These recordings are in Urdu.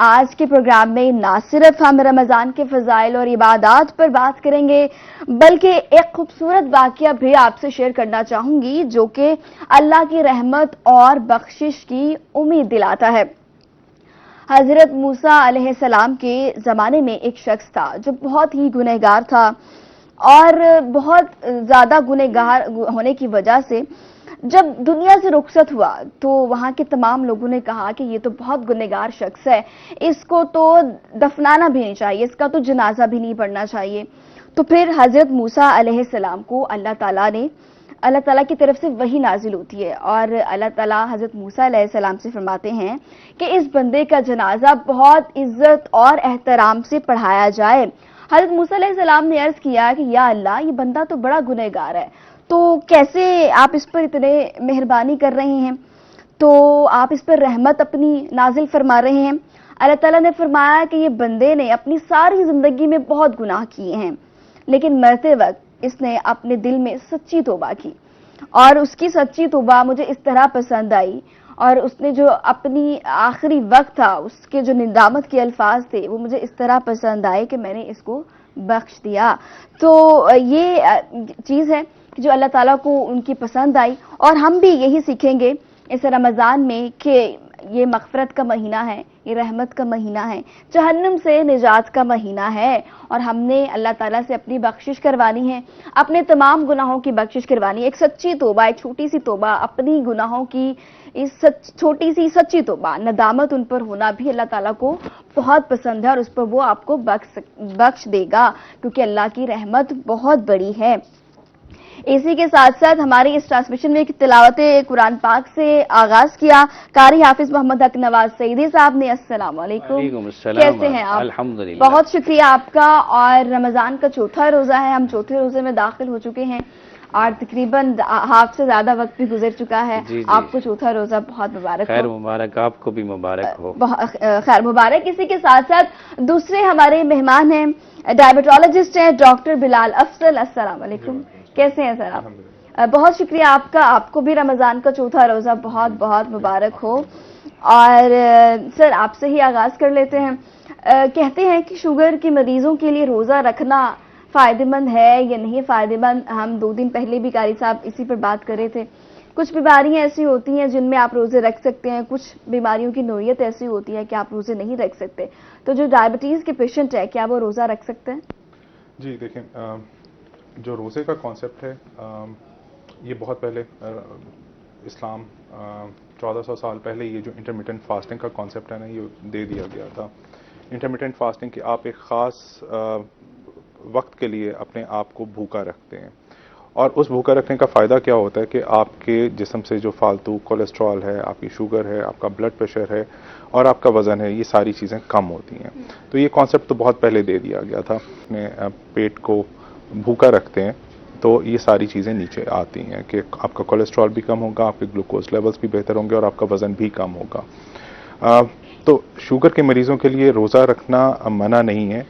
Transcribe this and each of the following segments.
آج کے پروگرام میں نہ صرف ہم رمضان کے فضائل اور عبادات پر بات کریں گے بلکہ ایک خوبصورت واقعہ بھی آپ سے شیئر کرنا چاہوں گی جو کہ اللہ کی رحمت اور بخشش کی امید دلاتا ہے۔ حضرت موسیٰ علیہ السلام کے زمانے میں ایک شخص تھا جو بہت ہی گنہگار تھا اور بہت زیادہ گنہگار ہونے کی وجہ سے جب دنیا سے رخصت ہوا تو وہاں کے تمام لوگوں نے کہا کہ یہ تو بہت گنہگار شخص ہے، اس کو تو دفنانا بھی نہیں چاہیے، اس کا تو جنازہ بھی نہیں پڑھنا چاہیے۔ تو پھر حضرت موسیٰ علیہ السلام کو اللہ تعالیٰ کی طرف سے وحی نازل ہوتی ہے اور اللہ تعالیٰ حضرت موسیٰ علیہ السلام سے فرماتے ہیں کہ اس بندے کا جنازہ بہت عزت اور احترام سے پڑھایا جائے۔ حضرت موسیٰ علیہ السلام نے عرض کیا کہ یا اللہ، یہ بندہ تو بڑا گنہگار ہے، تو کیسے آپ اس پر اتنے مہربانی کر رہے ہیں، تو آپ اس پر رحمت اپنی نازل فرما رہے ہیں؟ اللہ تعالیٰ نے فرمایا کہ یہ بندے نے اپنی ساری زندگی میں بہت گناہ کیے ہیں، لیکن مرتے وقت اس نے اپنے دل میں سچی توبہ کی اور اس کی سچی توبہ مجھے اس طرح پسند آئی، اور اس نے جو اپنی آخری وقت تھا اس کے جو ندامت کے الفاظ تھے وہ مجھے اس طرح پسند آئے کہ میں نے اس کو بخش دیا۔ تو یہ چیز ہے جو اللہ تعالیٰ کو ان کی پسند آئی، اور ہم بھی یہی سیکھیں گے اس رمضان میں کہ یہ مغفرت کا مہینہ ہے، یہ رحمت کا مہینہ ہے، جہنم سے نجات کا مہینہ ہے، اور ہم نے اللہ تعالیٰ سے اپنی بخشش کروانی ہے، اپنے تمام گناہوں کی بخشش کروانی ہے۔ ایک سچی توبہ، ایک چھوٹی سی توبہ، اپنی گناہوں کی اس چھوٹی سی سچی توبہ، ندامت ان پر ہونا بھی اللہ تعالیٰ کو بہت پسند ہے، اور اس پر وہ آپ کو بخش دے گا کیونکہ اللہ کی رحمت بہت بڑی ہے۔ اسی کے ساتھ ساتھ ہماری اس ٹرانسمیشن میں تلاوت قرآن پاک سے آغاز کیا قاری حافظ محمد حق نواز سعیدی صاحب نے۔ السلام علیکم، کیسے ہیں آپ؟ الحمدللہ، بہت شکریہ آپ کا۔ اور رمضان کا چوتھا روزہ ہے، ہم چوتھے روزے میں داخل ہو چکے ہیں اور تقریباً ہاف سے زیادہ وقت بھی گزر چکا ہے۔ آپ کو چوتھا روزہ بہت مبارک ہو۔ خیر مبارک، آپ کو بھی مبارک ہو۔ خیر مبارک۔ اسی کے ساتھ ساتھ دوسرے ہمارے مہمان ہیں، ڈائبٹالوجسٹ ہیں ڈاکٹر بلال افضل۔ السلام علیکم، کیسے ہیں سر آپ؟ بہت شکریہ آپ کا، آپ کو بھی رمضان کا چوتھا روزہ بہت بہت مبارک ہو۔ اور سر آپ سے ہی آغاز کر لیتے ہیں۔ کہتے ہیں کہ شوگر کے مریضوں کے لیے روزہ رکھنا فائدہ مند ہے یا نہیں فائدہ مند؟ ہم 2 دن پہلے بھی قاری صاحب اسی پر بات کر رہے تھے۔ کچھ بیماریاں ایسی ہوتی ہیں جن میں آپ روزے رکھ سکتے ہیں، کچھ بیماریوں کی نوعیت ایسی ہوتی ہے کہ آپ روزے نہیں رکھ سکتے، تو جو ڈائبٹیز کے پیشنٹ ہے کیا وہ روزہ رکھ سکتے ہیں؟ جی دیکھیں، جو روزے کا کانسیپٹ ہے یہ بہت پہلے اسلام 1400 سال پہلے یہ جو انٹرمیٹنٹ فاسٹنگ کا کانسیپٹ ہے نا، یہ دے دیا گیا تھا۔ انٹرمیٹنٹ فاسٹنگ کہ آپ ایک خاص وقت کے لیے اپنے آپ کو بھوکا رکھتے ہیں، اور اس بھوکا رکھنے کا فائدہ کیا ہوتا ہے کہ آپ کے جسم سے جو فالتو کولیسٹرول ہے، آپ کی شوگر ہے، آپ کا بلڈ پریشر ہے اور آپ کا وزن ہے، یہ ساری چیزیں کم ہوتی ہیں۔ تو یہ کانسیپٹ تو بہت پہلے دے دیا گیا تھا۔ اپنے پیٹ کو بھوکا رکھتے ہیں تو یہ ساری چیزیں نیچے آتی ہیں کہ آپ کا کولیسٹرول بھی کم ہوگا، آپ کے گلوکوز لیولز بھی بہتر ہوں گے اور آپ کا وزن بھی کم ہوگا۔ تو شوگر کے مریضوں کے لیے روزہ رکھنا منع نہیں ہے،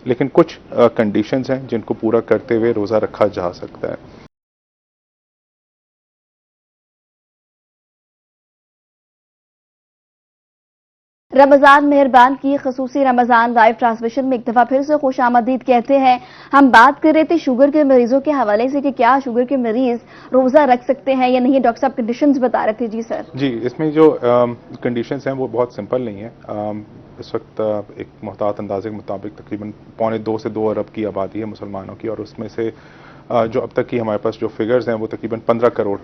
لیکن کچھ کنڈیشنز ہیں جن کو پورا کرتے ہوئے روزہ رکھا جا سکتا ہے۔ رمضان مہربان کی خصوصی رمضان لائیو ٹرانسمیشن میں ایک دفعہ پھر سے خوش آمدید کہتے ہیں۔ ہم بات کر رہے تھے شوگر کے مریضوں کے حوالے سے کہ کیا شوگر کے مریض روزہ رکھ سکتے ہیں یا نہیں، ڈاکٹر صاحب کنڈیشنز بتا رہے تھے۔ جی سر۔ جی، اس میں جو کنڈیشنز ہیں وہ بہت سمپل نہیں ہیں۔ اس وقت ایک محتاط اندازے کے مطابق تقریباً 1.25 سے 2 ارب کی آبادی ہے مسلمانوں کی، اور اس میں سے جو اب تک کی ہمارے پاس جو فگرز ہیں وہ تقریباً 15 کروڑ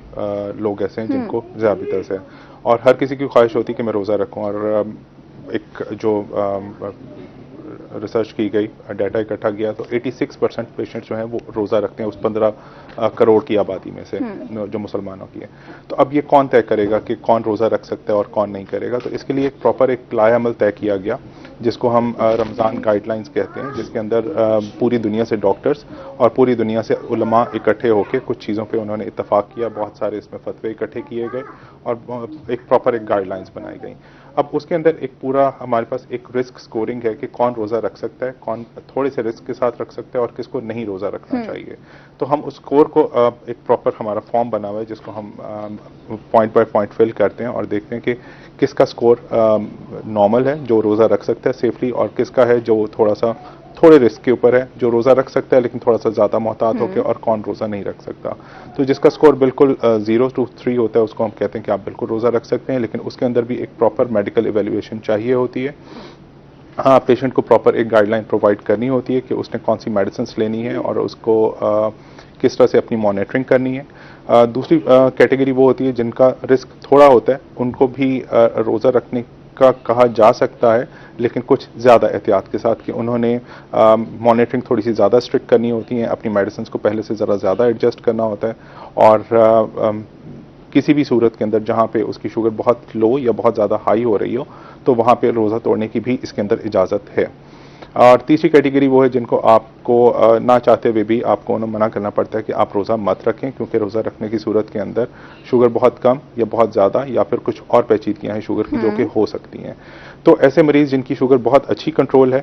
لوگ ایسے ہیں جن کو ذیابیطس ہے، اور ہر کسی کی خواہش ہوتی ہے کہ میں روزہ رکھوں۔ اور ایک جو ریسرچ کی گئی، ڈیٹا اکٹھا گیا، تو 86% پیشنٹ جو ہیں وہ روزہ رکھتے ہیں اس 15 کروڑ کی آبادی میں سے جو مسلمانوں کی ہے۔ تو اب یہ کون طے کرے گا کہ کون روزہ رکھ سکتا ہے اور کون نہیں کرے گا؟ تو اس کے لیے ایک پراپر ایک لائحہ عمل طے کیا گیا جس کو ہم رمضان گائیڈ لائنز کہتے ہیں، جس کے اندر پوری دنیا سے ڈاکٹرز اور پوری دنیا سے علماء اکٹھے ہو کے کچھ چیزوں پہ انہوں نے اتفاق کیا، بہت سارے اس میں فتوے اکٹھے کیے گئے اور ایک پراپر ایک گائیڈ لائنز بنائی گئیں۔ اب اس کے اندر ایک پورا ہمارے پاس ایک رسک سکورنگ ہے کہ کون روزہ رکھ سکتا ہے، کون تھوڑے سے رسک کے ساتھ رکھ سکتا ہے اور کس کو نہیں روزہ رکھنا چاہیے. تو ہم اس اسکور کو ایک پراپر ہمارا فارم بنا ہوا ہے جس کو ہم پوائنٹ بائی پوائنٹ فل کرتے ہیں اور دیکھتے ہیں کہ کس کا اسکور نارمل ہے جو روزہ رکھ سکتا ہے سیفلی، اور کس کا ہے جو تھوڑے رسک کے اوپر ہے جو روزہ رکھ سکتا ہے لیکن تھوڑا سا زیادہ محتاط ہو کے، اور کون روزہ نہیں رکھ سکتا. تو جس کا اسکور بالکل 0 to 3 ہوتا ہے اس کو ہم کہتے ہیں کہ آپ بالکل روزہ رکھ سکتے ہیں، لیکن اس کے اندر بھی ایک پراپر میڈیکل ایویلویشن چاہیے ہوتی ہے. ہاں، پیشنٹ کو پراپر ایک گائیڈ لائن پرووائڈ کرنی ہوتی ہے کہ اس نے کون سی میڈیسنس لینی ہے اور اس کو کس طرح سے اپنی مانیٹرنگ کرنی ہے. دوسری کیٹیگری وہ ہوتی ہے جن کا رسک تھوڑا ہوتا ہے، ان کو بھی روزہ رکھنے کا کہا جا سکتا ہے لیکن کچھ زیادہ احتیاط کے ساتھ، کہ انہوں نے مانیٹرنگ تھوڑی سی زیادہ اسٹرکٹ کرنی ہوتی ہیں، اپنی میڈیسنس کو پہلے سے ذرا زیادہ ایڈجسٹ کرنا ہوتا ہے، اور کسی بھی صورت کے اندر جہاں پہ اس کی شوگر بہت لو یا بہت زیادہ ہائی ہو رہی ہو تو وہاں پہ روزہ توڑنے کی بھی اس کے اندر اجازت ہے. اور تیسری کیٹیگری وہ ہے جن کو آپ کو نہ چاہتے ہوئے بھی آپ کو منع کرنا پڑتا ہے کہ آپ روزہ مت رکھیں، کیونکہ روزہ رکھنے کی صورت کے اندر شوگر بہت کم یا بہت زیادہ یا پھر کچھ اور پیچیدگیاں ہیں شوگر کی جو کہ ہو سکتی ہیں. تو ایسے مریض جن کی شوگر بہت اچھی کنٹرول ہے،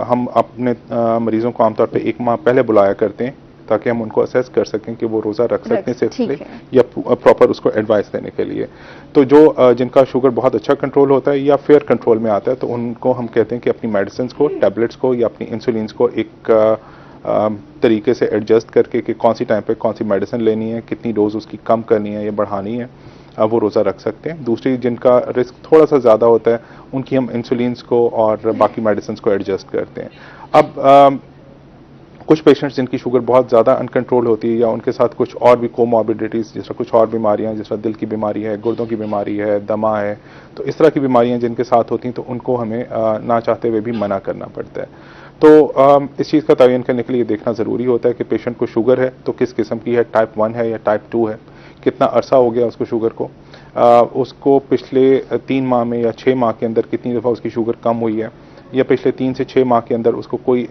ہم اپنے مریضوں کو عام طور پہ 1 ماہ پہلے بلایا کرتے ہیں تاکہ ہم ان کو اسیس کر سکیں کہ وہ روزہ رکھ سکتے ہیں سیفلی یا پراپر اس کو ایڈوائس دینے کے لیے. تو جو جن کا شوگر بہت اچھا کنٹرول ہوتا ہے یا فیئر کنٹرول میں آتا ہے تو ان کو ہم کہتے ہیں کہ اپنی میڈیسنس کو، ٹیبلٹس کو یا اپنی انسولینس کو ایک طریقے سے ایڈجسٹ کر کے کہ کون سی ٹائم پہ کون سی میڈیسن لینی ہے، کتنی ڈوز اس کی کم کرنی ہے یا بڑھانی ہے، وہ روزہ رکھ سکتے ہیں. دوسری جن کا رسک تھوڑا سا زیادہ ہوتا ہے ان کی ہم انسولینس کو اور باقی میڈیسنس کو ایڈجسٹ کرتے ہیں. اب کچھ پیشنٹس جن کی شوگر بہت زیادہ انکنٹرول ہوتی ہے یا ان کے ساتھ کچھ اور بھی کوماربیڈیٹیز جس طرح کچھ اور بیماریاں جس طرح دل کی بیماری ہے، گردوں کی بیماری ہے، دمہ ہے، تو اس طرح کی بیماریاں جن کے ساتھ ہوتی ہیں تو ان کو ہمیں نہ چاہتے ہوئے بھی منع کرنا پڑتا ہے. تو اس چیز کا تعین کرنے کے لیے دیکھنا ضروری ہوتا ہے کہ پیشنٹ کو شوگر ہے تو کس قسم کی ہے، ٹائپ 1 ہے یا ٹائپ 2 ہے، کتنا عرصہ ہو گیا اس کو شوگر کو، اس کو پچھلے 3 ماہ میں یا 6 ماہ کے اندر کتنی دفعہ اس کی شوگر کم ہوئی ہے، یا پچھلے 3 سے 6 ماہ کے اندر اس کو کوئی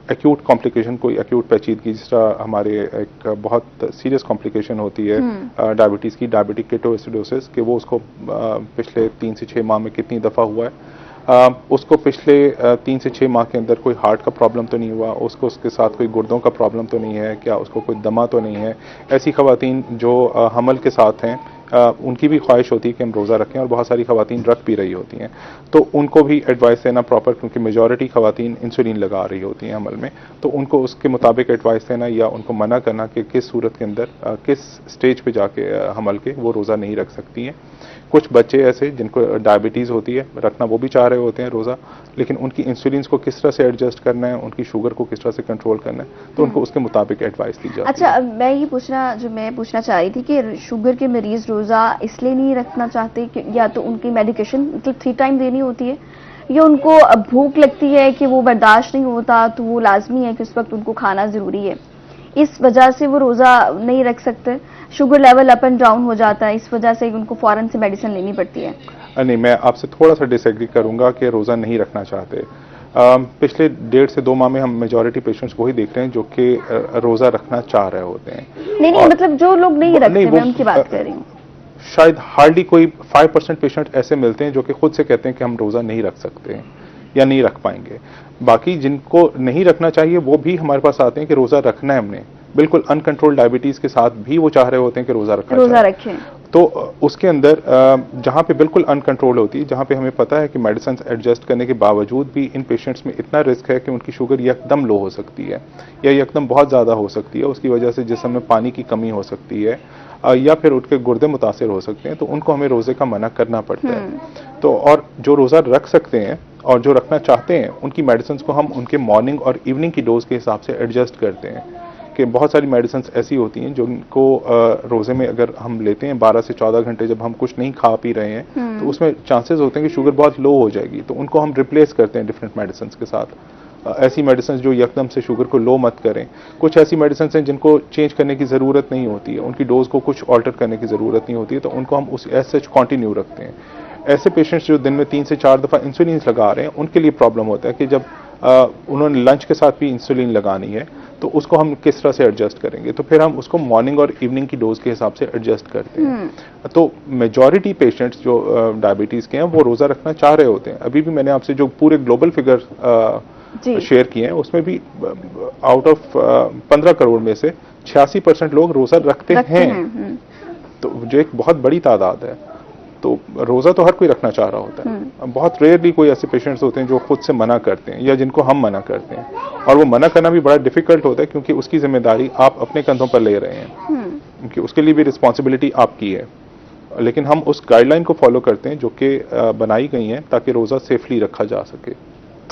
ایکیوٹ کمپلیکیشن، کوئی ایکیوٹ پیچیدگی جس طرح ہمارے ایک بہت سیریس کمپلیکیشن ہوتی ہے ڈائبٹیز کی، ڈائبٹک کیٹواسیڈوسس، کہ وہ اس کو پچھلے 3 سے 6 ماہ میں کتنی دفعہ ہوا ہے. اس کو پچھلے 3 سے 6 ماہ کے اندر کوئی ہارٹ کا پرابلم تو نہیں ہوا، اس کو اس کے ساتھ کوئی گردوں کا پرابلم تو نہیں ہے، کیا اس کو کوئی دمہ تو نہیں ہے. ایسی خواتین جو حمل کے ساتھ ہیں ان کی بھی خواہش ہوتی ہے کہ ہم روزہ رکھیں، اور بہت ساری خواتین رکھ بھی رہی ہوتی ہیں، تو ان کو بھی ایڈوائس دینا پراپر، کیونکہ میجورٹی خواتین انسولین لگا رہی ہوتی ہیں حمل میں، تو ان کو اس کے مطابق ایڈوائس دینا یا ان کو منع کرنا کہ کس صورت کے اندر کس سٹیج پہ جا کے حمل کے وہ روزہ نہیں رکھ سکتی ہیں. کچھ بچے ایسے جن کو ڈائبٹیز ہوتی ہے، رکھنا وہ بھی چاہ رہے ہوتے ہیں روزہ، لیکن ان کی انسولینس کو کس طرح سے ایڈجسٹ کرنا ہے، ان کی شوگر کو کس طرح سے کنٹرول کرنا ہے، تو ان کو اس کے مطابق ایڈوائس دی جاتی ہے. اچھا، میں پوچھنا چاہ رہی تھی کہ شوگر کے مریض روزہ اس لیے نہیں رکھنا چاہتے کہ یا تو ان کی میڈیکیشن مطلب 3 ٹائم دینی ہوتی ہے، یا ان کو بھوک لگتی ہے کہ وہ برداشت نہیں ہوتا تو وہ لازمی ہے کہ اس وقت ان کو کھانا ضروری ہے، اس وجہ سے وہ روزہ نہیں رکھ سکتے، sugar level up and down ہو جاتا ہے، اس وجہ سے ان کو فوراً سے میڈیسن لینی پڑتی ہے. نہیں، میں آپ سے تھوڑا سا ڈس ایگری کروں گا کہ روزہ نہیں رکھنا چاہتے. پچھلے 1.5 سے 2 ماہ میں ہم میجورٹی پیشنٹس وہی دیکھ رہے ہیں جو کہ روزہ رکھنا چاہ رہے ہوتے ہیں. نہیں مطلب جو لوگ نہیں رکھتے، میں ان کی بات کر رہی ہوں. شاید ہارڈلی کوئی 5% پیشنٹ ایسے ملتے ہیں جو کہ خود سے کہتے ہیں کہ ہم روزہ نہیں رکھ سکتے ہیں یا نہیں رکھ پائیں گے. باقی جن کو نہیں رکھنا چاہیے وہ بھی ہمارے پاس آتے ہیں کہ روزہ رکھنا ہے ہم نے، بالکل انکنٹرول ڈائبٹیز کے ساتھ بھی وہ چاہ رہے ہوتے ہیں کہ روزہ رکھیں. تو اس کے اندر جہاں پہ بالکل انکنٹرول ہوتی ہے، جہاں پہ ہمیں پتا ہے کہ میڈیسنس ایڈجسٹ کرنے کے باوجود بھی ان پیشنٹس میں اتنا رسک ہے کہ ان کی شوگر یکدم لو ہو سکتی ہے یا یکدم بہت زیادہ ہو سکتی ہے، اس کی وجہ سے جسم میں پانی کی کمی ہو سکتی ہے یا پھر ان کے گردے متاثر ہو سکتے ہیں، تو ان کو ہمیں روزے کا منع کرنا پڑتا ہے. تو اور جو روزہ رکھ سکتے ہیں اور جو رکھنا چاہتے ہیں ان کی میڈیسنس کو ہم ان کے مارننگ اور ایوننگ کی ڈوز کے حساب سے ایڈجسٹ کرتے ہیں، کہ بہت ساری میڈیسنس ایسی ہوتی ہیں جو ان کو روزے میں اگر ہم لیتے ہیں 12 سے 14 گھنٹے جب ہم کچھ نہیں کھا پی رہے ہیں تو اس میں چانسز ہوتے ہیں کہ شوگر بہت لو ہو جائے گی، تو ان کو ہم ریپلیس کرتے ہیں ڈفرینٹ میڈیسنس کے ساتھ، ایسی میڈیسنس جو یکدم سے شوگر کو لو مت کریں. کچھ ایسی میڈیسنس ہیں جن کو چینج کرنے کی ضرورت نہیں ہوتی ہے، ان کی ڈوز کو کچھ آلٹر کرنے کی ضرورت نہیں ہوتی ہے، تو ان کو ہم اس ایز سچ کنٹینیو رکھتے ہیں. ایسے پیشنٹس جو دن میں 3 سے 4 دفعہ انسولینس لگا رہے ہیں ان کے لیے پرابلم ہوتا ہے کہ جب انہوں نے لنچ کے ساتھ بھی انسولین لگانی ہے تو اس کو ہم کس طرح سے ایڈجسٹ کریں گے, تو پھر ہم اس کو مارننگ اور ایوننگ کی ڈوز کے حساب سے ایڈجسٹ کرتے ہیں. تو میجورٹی پیشنٹس جو ڈائبٹیز کے ہیں وہ روزہ رکھنا چاہ رہے ہوتے ہیں. ابھی بھی میں نے آپ سے جو پورے گلوبل فگر شیئر کیے ہیں اس میں بھی آؤٹ آف 15 کروڑ میں سے 86% لوگ روزہ رکھتے ہیں, تو جو ایک بہت بڑی تعداد ہے. تو روزہ تو ہر کوئی رکھنا چاہ رہا ہوتا ہے. بہت ریئرلی کوئی ایسے پیشنٹس ہوتے ہیں جو خود سے منع کرتے ہیں یا جن کو ہم منع کرتے ہیں, اور وہ منع کرنا بھی بڑا ڈیفیکلٹ ہوتا ہے کیونکہ اس کی ذمہ داری آپ اپنے کندھوں پر لے رہے ہیں, کیونکہ اس کے لیے بھی رسپانسبلٹی آپ کی ہے. لیکن ہم اس گائیڈ لائن کو فالو کرتے ہیں جو کہ بنائی گئی ہیں تاکہ روزہ سیفلی رکھا جا سکے.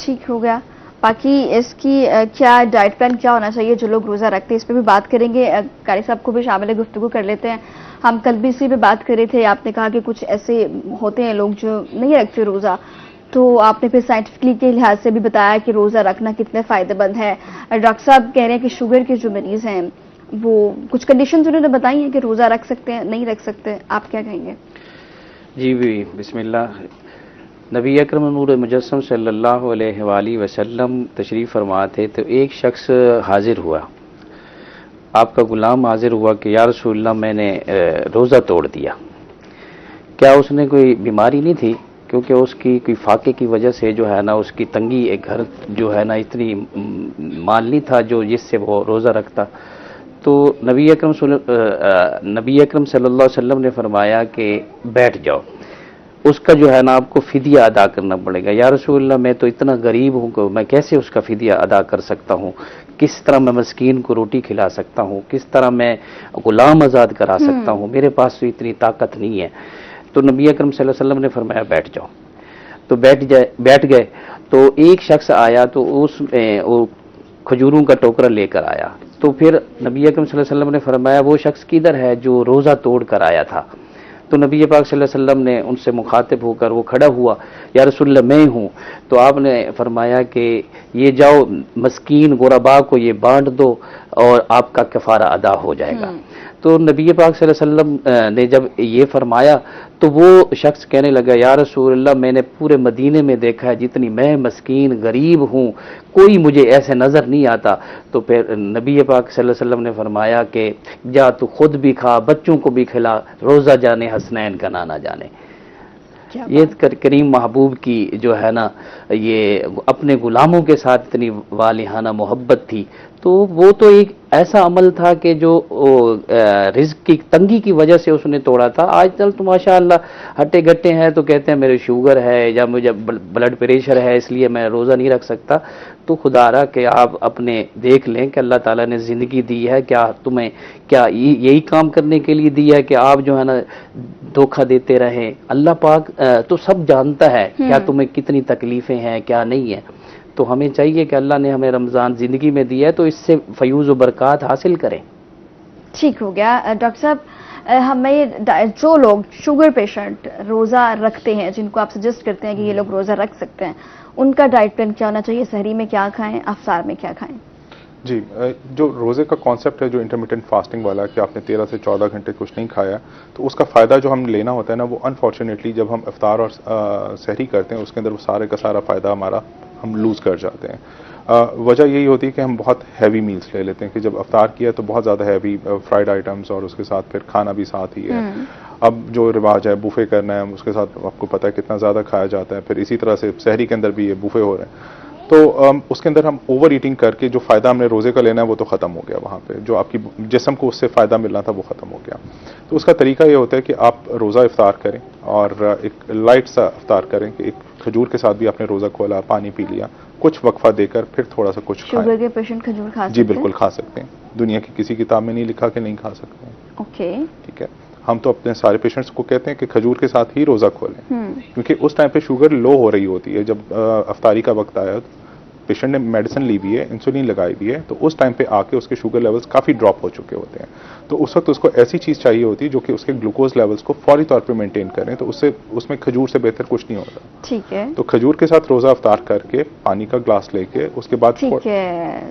ٹھیک ہو گیا. باقی اس کی کیا ڈائٹ پلان کیا ہونا چاہیے جو لوگ روزہ رکھتے ہیں, اس پہ بھی بات کریں گے. قاری صاحب کو بھی شامل گفتگو کر لیتے ہیں. ہم کل بھی اسی پہ بات کر رہے تھے, آپ نے کہا کہ کچھ ایسے ہوتے ہیں لوگ جو نہیں رکھتے روزہ, تو آپ نے پھر سائنٹیفکلی کے لحاظ سے بھی بتایا کہ روزہ رکھنا کتنے فائدہ مند ہے. ڈاکٹر صاحب کہہ رہے ہیں کہ شوگر کے جو مریض ہیں وہ کچھ کنڈیشنز انہوں نے بتائی ہیں کہ روزہ رکھ سکتے ہیں, نہیں رکھ سکتے, آپ کیا کہیں گے؟ جی بھی بسم اللہ. نبی اکرم نور مجسم صلی اللہ علیہ وآلہ وسلم تشریف فرما تھے, تو ایک شخص حاضر ہوا, آپ کا غلام حاضر ہوا کہ یا رسول اللہ میں نے روزہ توڑ دیا. کیا اس نے کوئی بیماری نہیں تھی, کیونکہ اس کی کوئی فاقے کی وجہ سے جو ہے نا اس کی تنگی, ایک گھر جو ہے نا اتنی مال نہیں تھا جو جس سے وہ روزہ رکھتا. تو نبی اکرم صلی اللہ علیہ وسلم نے فرمایا کہ بیٹھ جاؤ, اس کا جو ہے نا آپ کو فدیہ ادا کرنا پڑے گا. یا رسول اللہ میں تو اتنا غریب ہوں کہ میں کیسے اس کا فدیہ ادا کر سکتا ہوں, کس طرح میں مسکین کو روٹی کھلا سکتا ہوں, کس طرح میں غلام آزاد کرا سکتا ہوں, میرے پاس تو اتنی طاقت نہیں ہے. تو نبی اکرم صلی اللہ علیہ وسلم نے فرمایا بیٹھ جاؤ. تو بیٹھ گئے. تو ایک شخص آیا تو اس وہ کھجوروں کا ٹوکرا لے کر آیا. تو پھر نبی اکرم صلی اللہ علیہ وسلم نے فرمایا وہ شخص کدھر ہے جو روزہ توڑ کر آیا تھا؟ تو نبی پاک صلی اللہ علیہ وسلم نے ان سے مخاطب ہو کر وہ کھڑا ہوا, یا رسول اللہ میں ہوں. تو آپ نے فرمایا کہ یہ جاؤ مسکین غرباء کو یہ بانٹ دو اور آپ کا کفارہ ادا ہو جائے گا. تو نبی پاک صلی اللہ علیہ وسلم نے جب یہ فرمایا تو وہ شخص کہنے لگا یا رسول اللہ میں نے پورے مدینے میں دیکھا ہے جتنی میں مسکین غریب ہوں کوئی مجھے ایسے نظر نہیں آتا. تو پھر نبی پاک صلی اللہ علیہ وسلم نے فرمایا کہ جا تو خود بھی کھا, بچوں کو بھی کھلا, روزہ جانے حسنین کا نانا جانے. یہ کریم محبوب کی جو ہے نا یہ اپنے غلاموں کے ساتھ اتنی والہانہ محبت تھی. تو وہ تو ایک ایسا عمل تھا کہ جو رزق کی تنگی کی وجہ سے اس نے توڑا تھا. آج کل تو ماشاء اللہ ہٹے گٹے ہیں تو کہتے ہیں میرے شوگر ہے یا مجھے بلڈ پریشر ہے اس لیے میں روزہ نہیں رکھ سکتا. تو خدا را کہ آپ اپنے دیکھ لیں کہ اللہ تعالیٰ نے زندگی دی ہے, کیا تمہیں کیا یہی کام کرنے کے لیے دی ہے کہ آپ جو ہے نا دھوکہ دیتے رہیں؟ اللہ پاک تو سب جانتا ہے کیا تمہیں کتنی تکلیفیں ہیں کیا نہیں ہیں. تو ہمیں چاہیے کہ اللہ نے ہمیں رمضان زندگی میں دیا ہے تو اس سے فیوز و برکات حاصل کریں. ٹھیک ہو گیا. ڈاکٹر صاحب ہمیں جو لوگ شوگر پیشنٹ روزہ رکھتے ہیں جن کو آپ سجیسٹ کرتے ہیں کہ یہ لوگ روزہ رکھ سکتے ہیں, ان کا ڈائٹ پلان کیا ہونا چاہیے؟ سحری میں کیا کھائیں, افطار میں کیا کھائیں؟ جی, جو روزے کا کانسیپٹ ہے جو انٹرمیٹنٹ فاسٹنگ والا کہ آپ نے 13 سے 14 گھنٹے کچھ نہیں کھایا, تو اس کا فائدہ جو ہم لینا ہوتا ہے نا وہ انفارچونیٹلی جب ہم افطار اور سحری کرتے ہیں اس کے اندر وہ سارے کا سارا فائدہ ہمارا ہم لوز کر جاتے ہیں. وجہ یہی ہوتی ہے کہ ہم بہت ہیوی میلز لے لیتے ہیں کہ جب افطار کیا تو بہت زیادہ ہیوی فرائیڈ آئٹمس اور اس کے ساتھ پھر کھانا بھی ساتھ ہی ہے. اب جو رواج ہے بوفے کرنا ہے اس کے ساتھ آپ کو پتہ ہے کتنا زیادہ کھایا جاتا ہے. پھر اسی طرح سے سحری کے اندر بھی یہ بوفے ہو رہے ہیں, تو اس کے اندر ہم اوور ایٹنگ کر کے جو فائدہ ہم نے روزے کا لینا ہے وہ تو ختم ہو گیا. وہاں پہ جو آپ کی جسم کو اس سے فائدہ ملنا تھا وہ ختم ہو گیا. تو اس کا طریقہ یہ ہوتا ہے کہ آپ روزہ افطار کریں اور ایک لائٹ سا افطار کریں کہ ایک کھجور کے ساتھ بھی آپ نے روزہ کھولا, پانی پی لیا, کچھ وقفہ دے کر پھر تھوڑا سا کچھ کھائیں. شوگر کے پیشنٹ کھجور کھا سکتے ہیں؟ جی بالکل کھا سکتے ہیں. دنیا کی کسی کتاب میں نہیں لکھا کہ نہیں کھا سکتے ہیں. اوکے, ٹھیک ہے. ہم تو اپنے سارے پیشنٹس کو کہتے ہیں کہ کھجور کے ساتھ ہی روزہ کھولیں, کیونکہ اس ٹائم پہ شوگر لو ہو رہی ہوتی ہے. جب افطاری کا وقت آیا پیشنٹ نے میڈیسن لی ہوئی ہے, انسولین لگائی ہوئی ہے, تو اس ٹائم پہ آ کے اس کے شوگر لیولز کافی ڈراپ ہو چکے ہوتے ہیں. تو اس وقت اس کو ایسی چیز چاہیے ہوتی ہے جو کہ اس کے گلوکوز لیولز کو فوری طور پہ مینٹین کریں. تو اس میں کھجور سے بہتر کچھ نہیں ہوتا. ٹھیک ہے. تو کھجور کے ساتھ روزہ افطار کر کے پانی کا گلاس لے کے اس کے بعد ٹھیک ہے.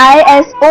ISO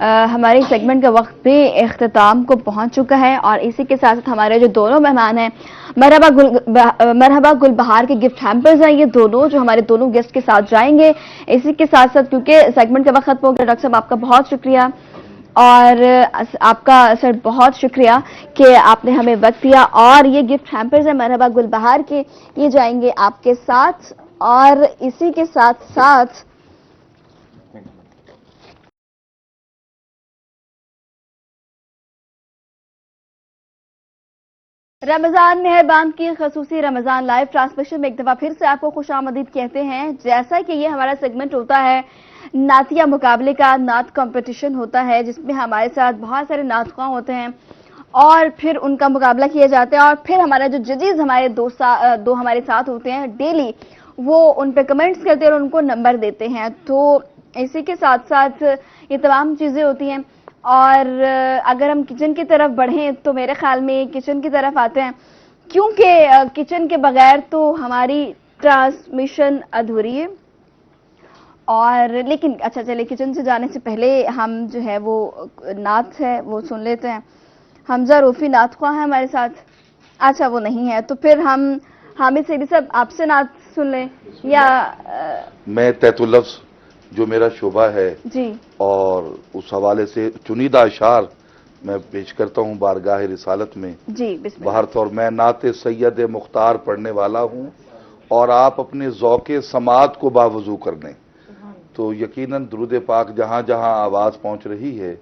ہماری سیگمنٹ کا وقت بھی اختتام کو پہنچ چکا ہے، اور اسی کے ساتھ ساتھ ہمارے جو دونوں مہمان ہیں مرحبا گل بہار کے گفٹ ہیمپرز ہیں، یہ دونوں جو ہمارے دونوں گیسٹ کے ساتھ جائیں گے۔ اسی کے ساتھ ساتھ کیونکہ سیگمنٹ کا وقت ختم ہو گیا، ڈاکٹر صاحب آپ کا بہت شکریہ، اور آپ کا سر بہت شکریہ کہ آپ نے ہمیں وقت دیا، اور یہ گفٹ ہیمپرز ہیں مرحبا گل بہار کے، یہ جائیں گے آپ کے ساتھ، اور اسی کے ساتھ ساتھ رمضان مہربان کی خصوصی رمضان لائیو ٹرانسمیشن میں ایک دفعہ پھر سے آپ کو خوش آمدید کہتے ہیں۔ جیسا کہ یہ ہمارا سیگمنٹ ہوتا ہے نعتیہ مقابلے کا، نعت کمپٹیشن ہوتا ہے، جس میں ہمارے ساتھ بہت سارے نعت خواں ہوتے ہیں اور پھر ان کا مقابلہ کیا جاتا ہے، اور پھر ہمارا جو ججز ہمارے دو ہمارے ساتھ ہوتے ہیں ڈیلی، وہ ان پہ کمنٹس کرتے ہیں اور ان کو نمبر دیتے ہیں۔ تو اسی کے ساتھ ساتھ یہ تمام چیزیں ہوتی ہیں، اور اگر ہم کچن کی طرف بڑھیں تو میرے خیال میں کچن کی طرف آتے ہیں، کیونکہ کچن کے بغیر تو ہماری ٹرانسمیشن ادھوری ہے۔ اور لیکن اچھا چلے، کچن سے جانے سے پہلے ہم جو ہے وہ نعت ہے وہ سن لیتے ہیں۔ حمزہ روفی نعت خواہ ہے ہمارے ساتھ، اچھا وہ نہیں ہے، تو پھر ہم حامد سیدی صاحب آپ سے نعت سن لیں، یا میں تحت اللفظ جو میرا شعبہ ہے جی اور اس حوالے سے چنیدہ اشعار میں پیش کرتا ہوں بارگاہ رسالت میں۔ جی بسم اللہ۔ بہر طور میں نعت سید مختار پڑھنے والا ہوں، اور آپ اپنے ذوق سماعت کو باوضو کر لیں تو یقیناً درود پاک جہاں جہاں آواز پہنچ رہی ہے،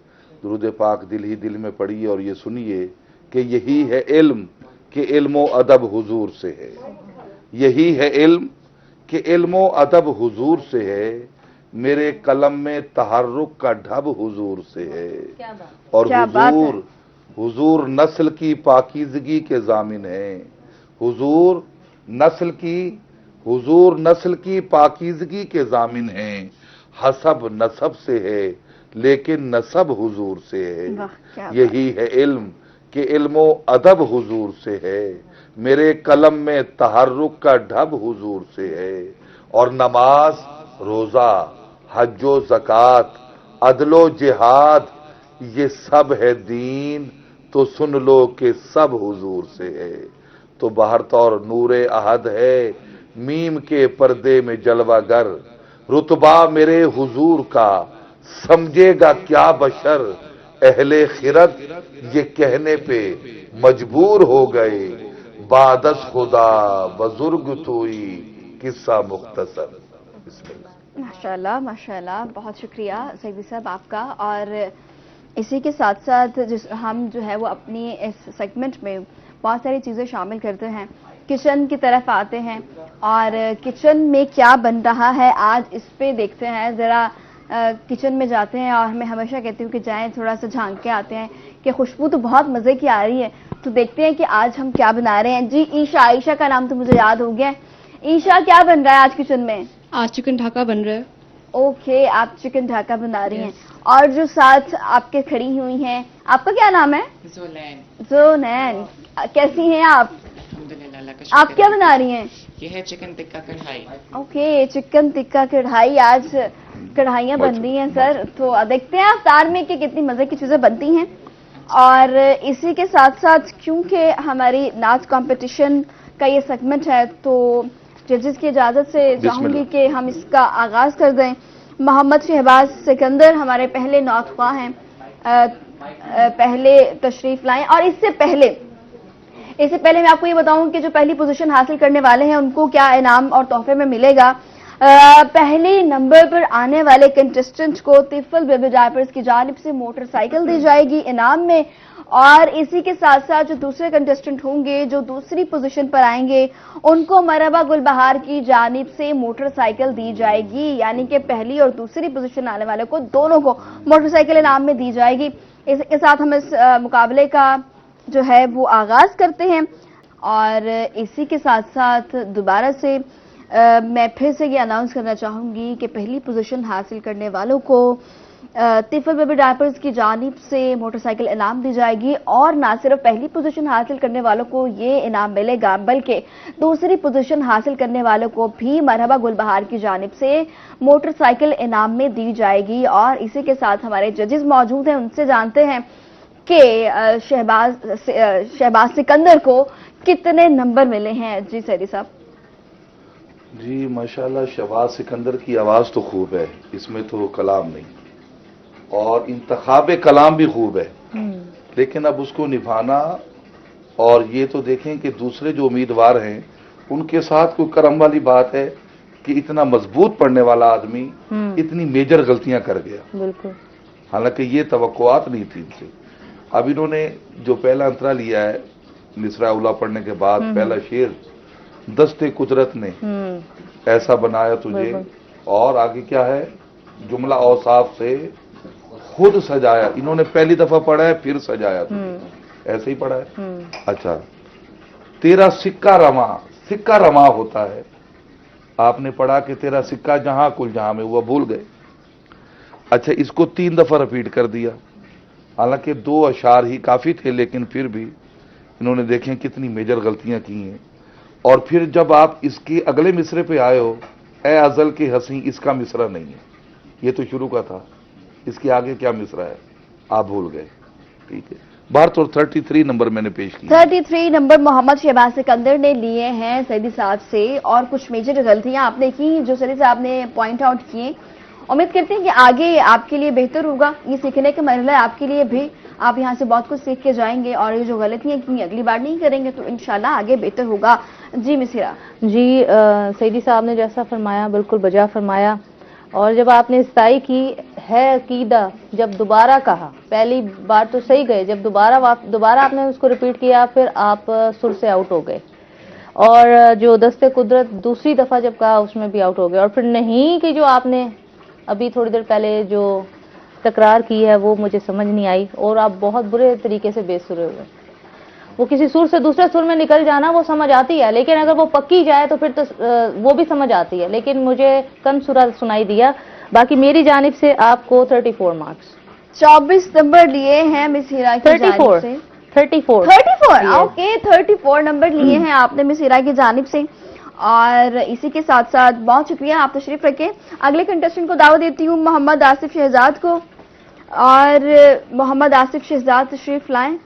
درود پاک دل ہی دل میں پڑھیے اور یہ سنیے کہ یہی ہے علم کہ علم و ادب حضور سے ہے، یہی ہے علم کہ علم و ادب حضور سے ہے، میرے قلم میں تحرک کا ڈھب حضور سے ہے، اور کیا بات ہے۔ حضور نسل کی پاکیزگی کے ضامن ہیں، حضور نسل کی پاکیزگی کے ضامن ہیں، حسب نسب سے ہے لیکن نسب حضور سے ہے، واہ، کیا بات۔ یہی ہے علم کہ علم و ادب حضور سے ہے، میرے قلم میں تحرک کا ڈھب حضور سے ہے، اور نماز، روزہ، حج و زکوٰۃ، عدل و جہاد، یہ سب ہے دین تو سن لو کہ سب حضور سے ہے، تو بہر طور نور احد ہے میم کے پردے میں جلوہ گر، رتبہ میرے حضور کا سمجھے گا کیا بشر، اہل خرد یہ کہنے پہ مجبور ہو گئے، بعد از خدا بزرگ توئی قصہ مختصر۔ بسم اللہ۔ ماشاءاللہ بہت شکریہ سیدی صاحب آپ کا، اور اسی کے ساتھ ساتھ ہم جو ہے وہ اپنی اس سیگمنٹ میں بہت ساری چیزیں شامل کرتے ہیں، کچن کی طرف آتے ہیں، اور کچن میں کیا بن رہا ہے آج اس پہ دیکھتے ہیں، ذرا کچن میں جاتے ہیں، اور میں ہمیشہ کہتی ہوں کہ جائیں تھوڑا سا جھانک کے آتے ہیں کہ خوشبو تو بہت مزے کی آ رہی ہے، تو دیکھتے ہیں کہ آج ہم کیا بنا رہے ہیں۔ جی عائشہ کا نام تو مجھے یاد ہو گیا، عائشہ کیا بن رہا ہے آج کچن میں؟ آج چکن ڈھاکا بن رہا ہے۔ اوکے، آپ چکن ڈھاکا بنا رہی ہیں، اور جو ساتھ آپ کے کھڑی ہوئی ہیں، آپ کا کیا نام ہے؟ زونین، کیسی ہیں آپ؟ الحمدللہ، اللہ کا آپ کیا بنا رہی ہیں؟ یہ ہے چکن ٹکا کڑھائی۔ اوکے، چکن ٹکا کڑھائی، آج کڑھائیاں بن رہی ہیں سر، تو دیکھتے ہیں افطار میں کہ کتنی مزے کی چیزیں بنتی ہیں۔ اور اسی کے ساتھ ساتھ کیونکہ ہماری نعت کمپٹیشن کا یہ سیگمنٹ ہے، تو ججز کی اجازت سے چاہوں گی کہ ہم اس کا آغاز کر دیں۔ محمد شہباز سکندر ہمارے پہلے نعت خواہ ہیں، پہلے تشریف لائیں، اور اس سے پہلے میں آپ کو یہ بتاؤں کہ جو پہلی پوزیشن حاصل کرنے والے ہیں ان کو کیا انعام اور تحفے میں ملے گا۔ پہلے نمبر پر آنے والے کنٹسٹنٹ کو طفل بیبی ڈائپرز کی جانب سے موٹر سائیکل دی جائے گی انعام میں، اور اسی کے ساتھ ساتھ جو دوسرے کنٹسٹنٹ ہوں گے جو دوسری پوزیشن پر آئیں گے ان کو مرحبا گل بہار کی جانب سے موٹر سائیکل دی جائے گی، یعنی کہ پہلی اور دوسری پوزیشن آنے والے کو دونوں کو موٹر سائیکل انعام میں دی جائے گی۔ اس کے ساتھ ہم اس مقابلے کا جو ہے وہ آغاز کرتے ہیں، اور اسی کے ساتھ ساتھ دوبارہ سے میں پھر سے یہ اناؤنس کرنا چاہوں گی کہ پہلی پوزیشن حاصل کرنے والوں کو طفل بیبی ڈائپرز کی جانب سے موٹر سائیکل انعام دی جائے گی اور نہ صرف پہلی پوزیشن حاصل کرنے والوں کو یہ انعام ملے گا بلکہ دوسری پوزیشن حاصل کرنے والوں کو بھی مرحبا گل بہار کی جانب سے موٹر سائیکل انعام میں دی جائے گی. اور اسی کے ساتھ ہمارے ججز موجود ہیں, ان سے جانتے ہیں کہ شہباز سکندر کو کتنے نمبر ملے ہیں. جی سیدی صاحب. جی ماشاءاللہ شہباز سکندر کی آواز تو خوب ہے, اس میں تو کلام نہیں, اور انتخاب کلام بھی خوب ہے, لیکن اب اس کو نبھانا, اور یہ تو دیکھیں کہ دوسرے جو امیدوار ہیں ان کے ساتھ کوئی کرم والی بات ہے کہ اتنا مضبوط پڑھنے والا آدمی اتنی میجر غلطیاں کر گیا. بالکل. حالانکہ یہ توقعات نہیں تھی ان سے. اب انہوں نے جو پہلا انترا لیا ہے مصرع اولا پڑھنے کے بعد پہلا شعر, دست قدرت نے ایسا بنایا تجھے, اور آگے کیا ہے, جملہ اوصاف سے خود سجایا. انہوں نے پہلی دفعہ پڑھا ہے پھر سجایا تجھے, ایسے ہی پڑھا ہے. اچھا, تیرا سکہ رواں, سکہ رواں ہوتا ہے, آپ نے پڑھا کہ تیرا سکہ جہاں کل جہاں میں ہوا, بھول گئے. اچھا, اس کو 3 دفعہ رپیٹ کر دیا, حالانکہ 2 اشعار ہی کافی تھے, لیکن پھر بھی انہوں نے دیکھیں کتنی میجر غلطیاں کی ہیں. اور پھر جب آپ اس کے اگلے مصرے پہ آئے ہو, اے ازل کے حسین, اس کا مصرع نہیں ہے, یہ تو شروع کا تھا, اس کے آگے کیا مصرع ہے آپ بھول گئے. ٹھیک ہے, بار تو 33 نمبر میں نے پیش کیا. 33 نمبر محمد شہباز سکندر نے لیے ہیں سیدی صاحب سے, اور کچھ میجر غلطیاں آپ نے کی جو سیدی صاحب نے پوائنٹ آؤٹ کیے. امید کرتے ہیں کہ آگے آپ کے لیے بہتر ہوگا, یہ سیکھنے کا مرحلہ ہے آپ کے لیے بھی, آپ یہاں سے بہت کچھ سیکھ کے جائیں گے, اور یہ جو غلطیاں کی اگلی بار نہیں کریں گے تو انشاءاللہ آگے بہتر ہوگا. جی مسیرہ. جی سیدی صاحب نے جیسا فرمایا بالکل بجا فرمایا, اور جب آپ نے استائی کی ہے عقیدہ, جب دوبارہ کہا, پہلی بار تو صحیح گئے, جب دوبارہ آپ نے اس کو ریپیٹ کیا پھر آپ سر سے آؤٹ ہو گئے, اور جو دست قدرت دوسری دفعہ جب کہا اس میں بھی آؤٹ ہو گئے, اور پھر نہیں کہ جو آپ نے ابھی تھوڑی دیر پہلے جو تکرار کی ہے وہ مجھے سمجھ نہیں آئی, اور آپ بہت برے طریقے سے بے سرے ہوئے. وہ کسی سر سے دوسرے سر میں نکل جانا وہ سمجھ آتی ہے, لیکن اگر وہ پکی جائے تو پھر تو وہ بھی سمجھ آتی ہے, لیکن مجھے کم سرا سنائی دیا. باقی میری جانب سے آپ کو 34 مارکس. 24 نمبر لیے ہیں مسیرہ کی جانب سے. 34 اوکے, 34 نمبر لیے ہیں آپ نے مسیرہ کی جانب سے. اور اسی کے ساتھ ساتھ بہت شکریہ, آپ تشریف رکھیں. اگلے کنٹیسٹنٹ کو دعوت دیتی ہوں محمد آصف شہزاد کو, اور محمد آصف شہزاد تشریف لائیں.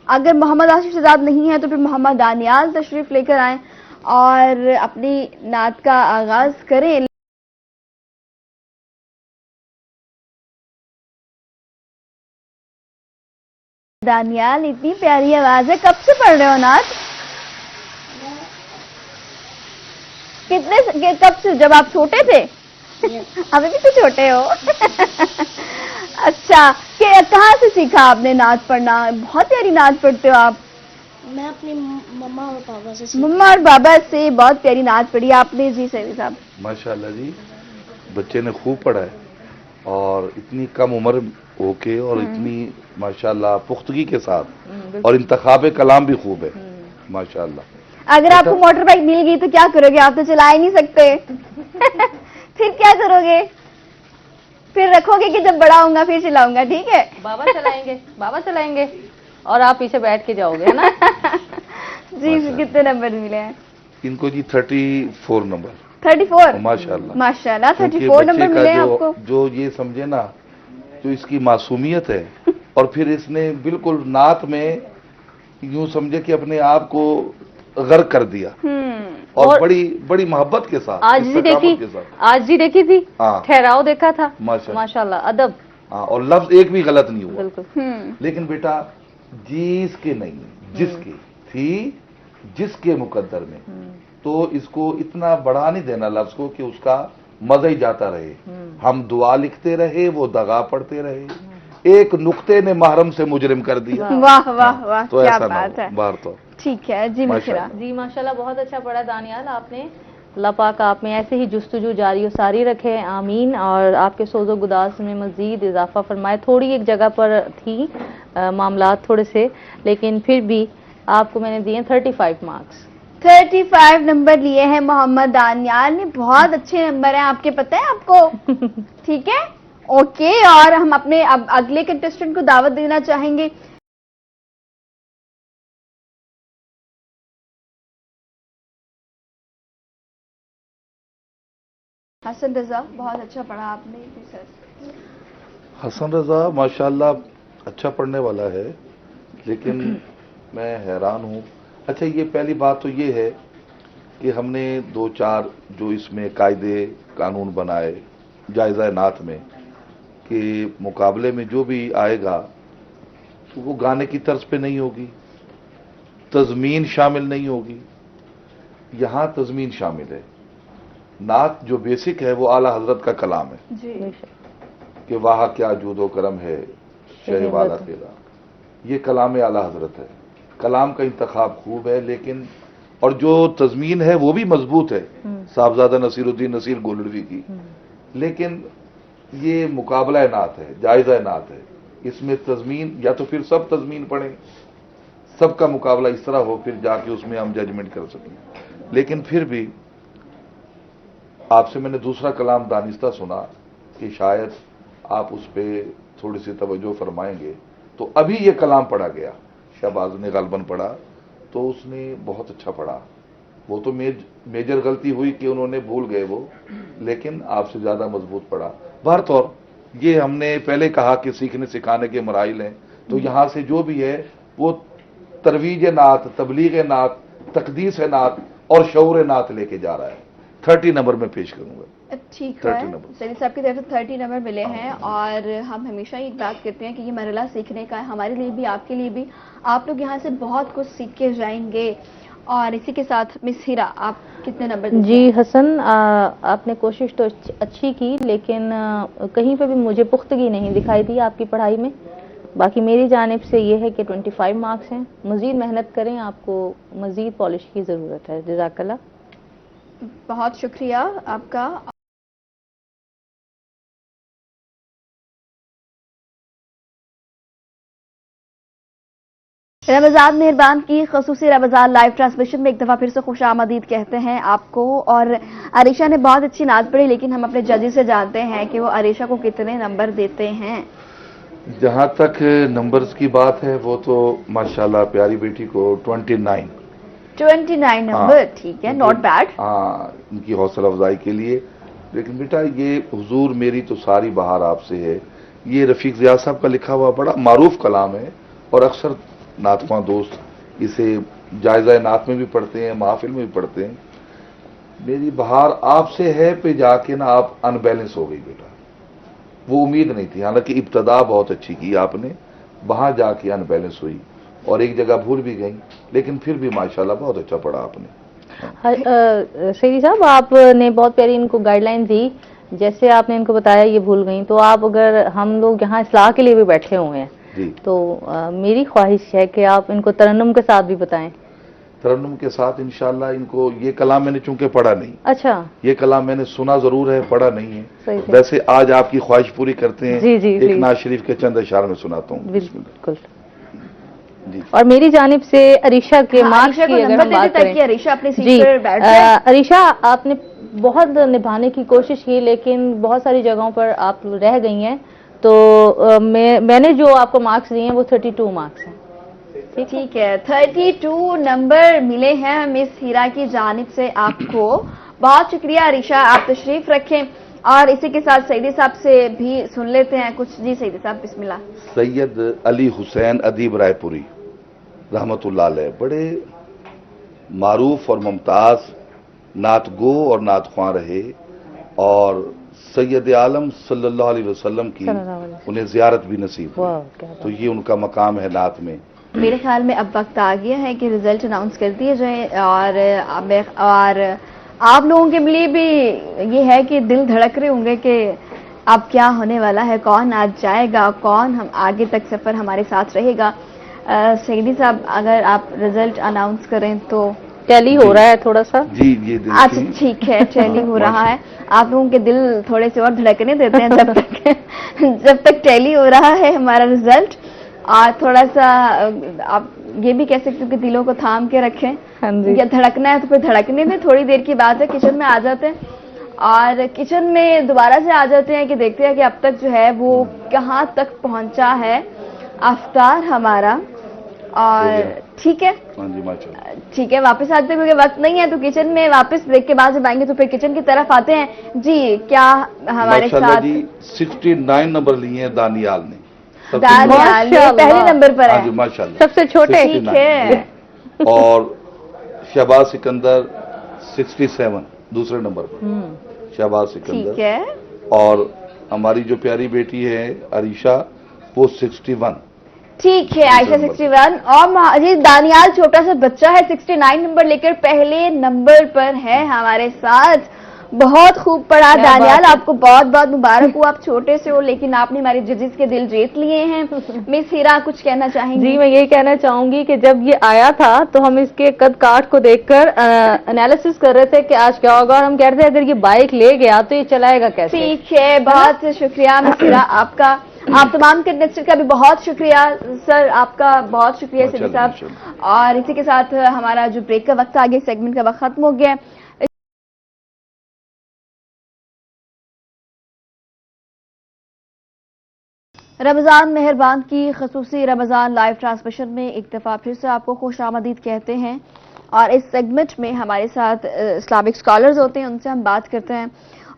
اگر محمد آصف شہزاد نہیں ہے تو پھر محمد دانیال تشریف لے کر آئیں اور اپنی نعت کا آغاز کریں. دانیال اتنی پیاری آواز ہے, کب سے پڑھ رہے ہو نعت؟ کب سے, جب آپ چھوٹے تھے؟ ابھی بھی تو چھوٹے ہو. اچھا, کہ کہاں سے سیکھا آپ نے نعت پڑھنا؟ بہت پیاری نعت پڑھتے ہو آپ. میں اپنی مما اور پاپا سے مما اور بابا سے بہت پیاری نعت پڑھی آپ نے. جی سیدی صاحب. ماشاءاللہ جی, بچے نے خوب پڑھا ہے, اور اتنی کم عمر ہو کے اور اتنی ماشاءاللہ پختگی کے ساتھ, اور انتخاب کلام بھی خوب ہے ماشاءاللہ. اگر آپ کو موٹر بائک مل گئی تو کیا کرو گے؟ آپ تو چلا ہی نہیں سکتے. پھر کیا کرو گے؟ پھر رکھو گے کہ جب بڑا ہوں گا پھر چلاؤں گا. ٹھیک ہے, بابا چلائیں گے اور آپ پیچھے بیٹھ کے جاؤ گے, ہے نا. جی کتنے نمبر ملے ہیں ان کو؟ جی 34 نمبر. 34 ماشاءاللہ. ماشاءاللہ 34 نمبر ملے ہیں آپ کو. جو یہ سمجھے نا, جو اس کی معصومیت ہے, اور پھر اس نے بالکل نعت میں یوں سمجھے کہ اپنے آپ کو غرق کر دیا, اور بڑی بڑی محبت کے ساتھ. آج جی دیکھی تھی, ٹھہراؤ دیکھا تھا, ماشاءاللہ ادب. اور لفظ ایک بھی غلط نہیں ہوا. بالکل. لیکن بیٹا جس کے نہیں, جس کی تھی, جس کے مقدر میں, تو اس کو اتنا بڑھا نہیں دینا لفظ کو کہ اس کا مزہ ہی جاتا رہے. ہم دعا لکھتے رہے, وہ دغا پڑھتے رہے, ایک نقطے نے محرم سے مجرم کر دیا. واہ واہ واہ, تو کیا ایسا بات ہے. بار تو ٹھیک ہے. جی مسیرہ. جی ماشاءاللہ بہت اچھا پڑھا دانیال آپ نے. اللہ پاک آپ میں ایسے ہی جستجو جاری و ساری رکھے, آمین. اور آپ کے سوز و گداز میں مزید اضافہ فرمائے. تھوڑی ایک جگہ پر تھی معاملات تھوڑے سے, لیکن پھر بھی آپ کو میں نے دیے 35 مارکس. 35 نمبر لیے ہیں محمد دانیال نے. بہت اچھے نمبر ہیں آپ کے, پتہ ہے آپ کو. ٹھیک ہے, اوکے، اور ہم اپنے اب اگلے کنٹestant کو دعوت دینا چاہیں گے. حسن رضا، بہت اچھا پڑھا آپ نے. حسن رضا ماشاءاللہ اچھا پڑھنے والا ہے، لیکن میں حیران ہوں. اچھا، یہ پہلی بات تو یہ ہے کہ ہم نے دو چار جو اس میں قاعدے قانون بنائے جائزہ نعت میں کہ مقابلے میں جو بھی آئے گا وہ گانے کی طرز پہ نہیں ہوگی، تضمین شامل نہیں ہوگی. یہاں تضمین شامل ہے. نعت جو بیسک ہے وہ اعلی حضرت کا کلام ہے جی، کہ واہ کیا جود و کرم ہے شہ والا تیرا. یہ کلام اعلی حضرت ہے. کلام کا انتخاب خوب ہے، لیکن اور جو تضمین ہے وہ بھی مضبوط ہے صاحبزادہ نصیر الدین نصیر گولڑوی کی. لیکن یہ مقابلہ نعت ہے، جائزہ نعت ہے. اس میں تضمین یا تو پھر سب تضمین پڑھیں، سب کا مقابلہ اس طرح ہو، پھر جا کے اس میں ہم ججمنٹ کر سکیں. لیکن پھر بھی آپ سے میں نے دوسرا کلام دانستہ سنا کہ شاید آپ اس پہ تھوڑی سی توجہ فرمائیں گے. تو ابھی یہ کلام پڑھا گیا، شہباز نے غالباً پڑھا، تو اس نے بہت اچھا پڑھا. وہ تو میجر غلطی ہوئی کہ انہوں نے بھول گئے وہ، لیکن آپ سے زیادہ مضبوط پڑھا. بہرطور یہ ہم نے پہلے کہا کہ سیکھنے سکھانے کے مراحل ہیں، تو یہاں سے جو بھی ہے وہ ترویج نعت، تبلیغ نعت، تقدیس نعت اور شعور نعت لے کے جا رہا ہے. 30 نمبر میں پیش کروں گا. ٹھیک ہے. 30 نمبر. سعید صاحب کی طرف سے 30 نمبر ملے ہیں، اور ہم ہمیشہ ایک بات کرتے ہیں کہ یہ مرحلہ سیکھنے کا ہے، ہمارے لیے بھی، آپ کے لیے بھی. آپ لوگ یہاں سے بہت کچھ سیکھ کے جائیں گے. اور اسی کے ساتھ مس ہیرا، آپ کتنے نمبر دیتے ہیں؟ جی حسن، آپ نے کوشش تو اچھی کی، لیکن کہیں پہ بھی مجھے پختگی نہیں دکھائی دی آپ کی پڑھائی میں. باقی میری جانب سے یہ ہے کہ 25 مارکس ہیں. مزید محنت کریں، آپ کو مزید پالش کی ضرورت ہے. جزاک اللہ. بہت شکریہ آپ کا. رمضان مہربان کی خصوصی رمضان لائیو ٹرانسمیشن میں ایک دفعہ پھر سے خوش آمدید کہتے ہیں آپ کو. اور عریشہ نے بہت اچھی نعت پڑھی، لیکن ہم اپنے ججز سے جانتے ہیں کہ وہ عریشہ کو کتنے نمبر دیتے ہیں. جہاں تک نمبرز کی بات ہے وہ تو ماشاءاللہ پیاری بیٹی کو 29. 29 نمبر. ٹھیک ہے، ناٹ بیڈ. ہاں، ان کی حوصلہ افزائی کے لیے. لیکن بیٹا یہ حضور میری تو ساری بہار آپ سے ہے، یہ رفیق ضیاء صاحب کا لکھا ہوا بڑا معروف کلام ہے، اور اکثر نعت خواں دوست اسے جائزہ نعت میں بھی پڑھتے ہیں، محافل میں بھی پڑھتے ہیں. میری بہار آپ سے ہے پہ جا کے نا آپ ان بیلنس ہو گئی بیٹا. وہ امید نہیں تھی، حالانکہ ابتدا بہت اچھی کی آپ نے، وہاں جا کے ان بیلنس ہوئی اور ایک جگہ بھول بھی گئی، لیکن پھر بھی ماشاءاللہ بہت اچھا پڑھا آپ نے. سیدی صاحب، آپ نے بہت پیاری ان کو گائیڈ لائن دی. جیسے آپ نے ان کو بتایا یہ بھول گئیں، تو آپ اگر ہم لوگ یہاں اصلاح کے لیے بھی بیٹھے ہوئے ہیں جی، تو میری خواہش ہے کہ آپ ان کو ترنم کے ساتھ بھی بتائیں. ترنم کے ساتھ انشاءاللہ ان کو یہ کلام میں نے چونکہ پڑھا نہیں. اچھا. یہ کلام میں نے سنا ضرور ہے، پڑھا نہیں ہے. صحیح ہے. ویسے آج آپ کی خواہش پوری کرتے ہیں. جی جی ایک ناز شریف کے چند اشعار میں سناتا ہوں. بالکل. جی. اور میری جانب سے عریشہ کے مارکس عریشہ کو کی اگر نمبر ہم دے بات دیں تاکہ کریں، عریشہ اپنے جی سیٹ پر بیٹھ جائے. عریشہ آپ نے بہت نبھانے کی کوشش کی، لیکن بہت ساری جگہوں پر آپ رہ گئی ہیں. تو میں نے جو آپ کو مارکس دیے ہیں وہ 32 مارکس ہیں. ٹھیک ہے، 32 نمبر ملے ہیں مس ہیرا کی جانب سے آپ کو. بہت شکریہ عریشہ، آپ تشریف رکھیں. اور اسی کے ساتھ سعیدی صاحب سے بھی سن لیتے ہیں کچھ. جی سعیدی صاحب، بسم اللہ. سید علی حسین ادیب رائے پوری رحمت اللہ علیہ بڑے معروف اور ممتاز نعت گو اور نعت خواں رہے، اور سید عالم صلی اللہ علیہ وسلم کی انہیں زیارت بھی نصیب ہوئی. تو یہ ان کا مقام ہے نعت میں. میرے خیال میں اب وقت آ گیا ہے کہ رزلٹ اناؤنس کر دیے جائیں. اور آپ لوگوں کے لیے بھی یہ ہے کہ دل دھڑک رہے ہوں گے کہ اب کیا ہونے والا ہے، کون آج جائے گا، کون ہم آگے تک سفر ہمارے ساتھ رہے گا. سعیدی صاحب اگر آپ رزلٹ اناؤنس کریں تو. ٹیلی ہو رہا ہے تھوڑا سا. جی یہ اچھا ٹھیک ہے، ٹیلی ہو رہا ہے. آپ لوگوں کے دل تھوڑے سے اور دھڑکنے دیتے ہیں جب تک ٹیلی ہو رہا ہے ہمارا رزلٹ. اور تھوڑا سا آپ یہ بھی کہہ سکتے ہو کہ دلوں کو تھام کے رکھیں. یا دھڑکنا ہے تو پھر دھڑکنے میں تھوڑی دیر کی بات ہے، کچن میں آ جاتے ہیں. اور کچن میں دوبارہ سے آ جاتے ہیں کہ دیکھتے ہیں کہ اب تک جو ہے وہ کہاں تک پہنچا ہے افطار ہمارا. اور ٹھیک ہے ہاں جی ماشاء اللہ. ٹھیک ہے, واپس آتے ہیں کیونکہ وقت نہیں ہے تو کچن میں واپس بریک کے بعد جب آئیں گے تو پھر کچن کی طرف آتے ہیں. جی کیا ہمارے ماشاءاللہ ساتھ جی 69 نمبر لیے ہیں دانیال نے. دانیال یہ پہلے نمبر پر ہاں ہے. جی ماشاء اللہ. سب سے چھوٹے. ٹھیک ہے. اور شہباز سکندر 67 دوسرے نمبر پر. شہباز سکندر. ٹھیک ہے. اور ہماری جو پیاری بیٹی ہے عریشہ وہ 61. ٹھیک ہے, عائشہ 61. اور جی دانیال چھوٹا سا بچہ ہے 69 نمبر لے کر پہلے نمبر پر ہے ہمارے ساتھ. بہت خوب پڑھا دانیال, آپ کو بہت بہت مبارک ہو. آپ چھوٹے سے ہو لیکن آپ نے ہمارے ججز کے دل جیت لیے ہیں. مس ہیرا کچھ کہنا چاہیں گی؟ جی میں یہی کہنا چاہوں گی کہ جب یہ آیا تھا تو ہم اس کے قد کاٹ کو دیکھ کر انالیسس کر رہے تھے کہ آج کیا ہوگا, اور ہم کہہ رہے تھے اگر یہ بائک لے گیا تو یہ چلائے گا کیسے. ٹھیک ہے, بہت شکریہ مس ہیرا آپ کا. آپ تمام کنٹسٹنٹ کا بھی بہت شکریہ سر, آپ کا بہت شکریہ سیدھی صاحب. اور اسی کے ساتھ ہمارا جو بریک کا وقت آگے سیگمنٹ کا وقت ختم ہو گیا. رمضان مہربان کی خصوصی رمضان لائیو ٹرانسمیشن میں ایک دفعہ پھر سے آپ کو خوش آمدید کہتے ہیں. اور اس سیگمنٹ میں ہمارے ساتھ اسلامک اسکالرز ہوتے ہیں, ان سے ہم بات کرتے ہیں.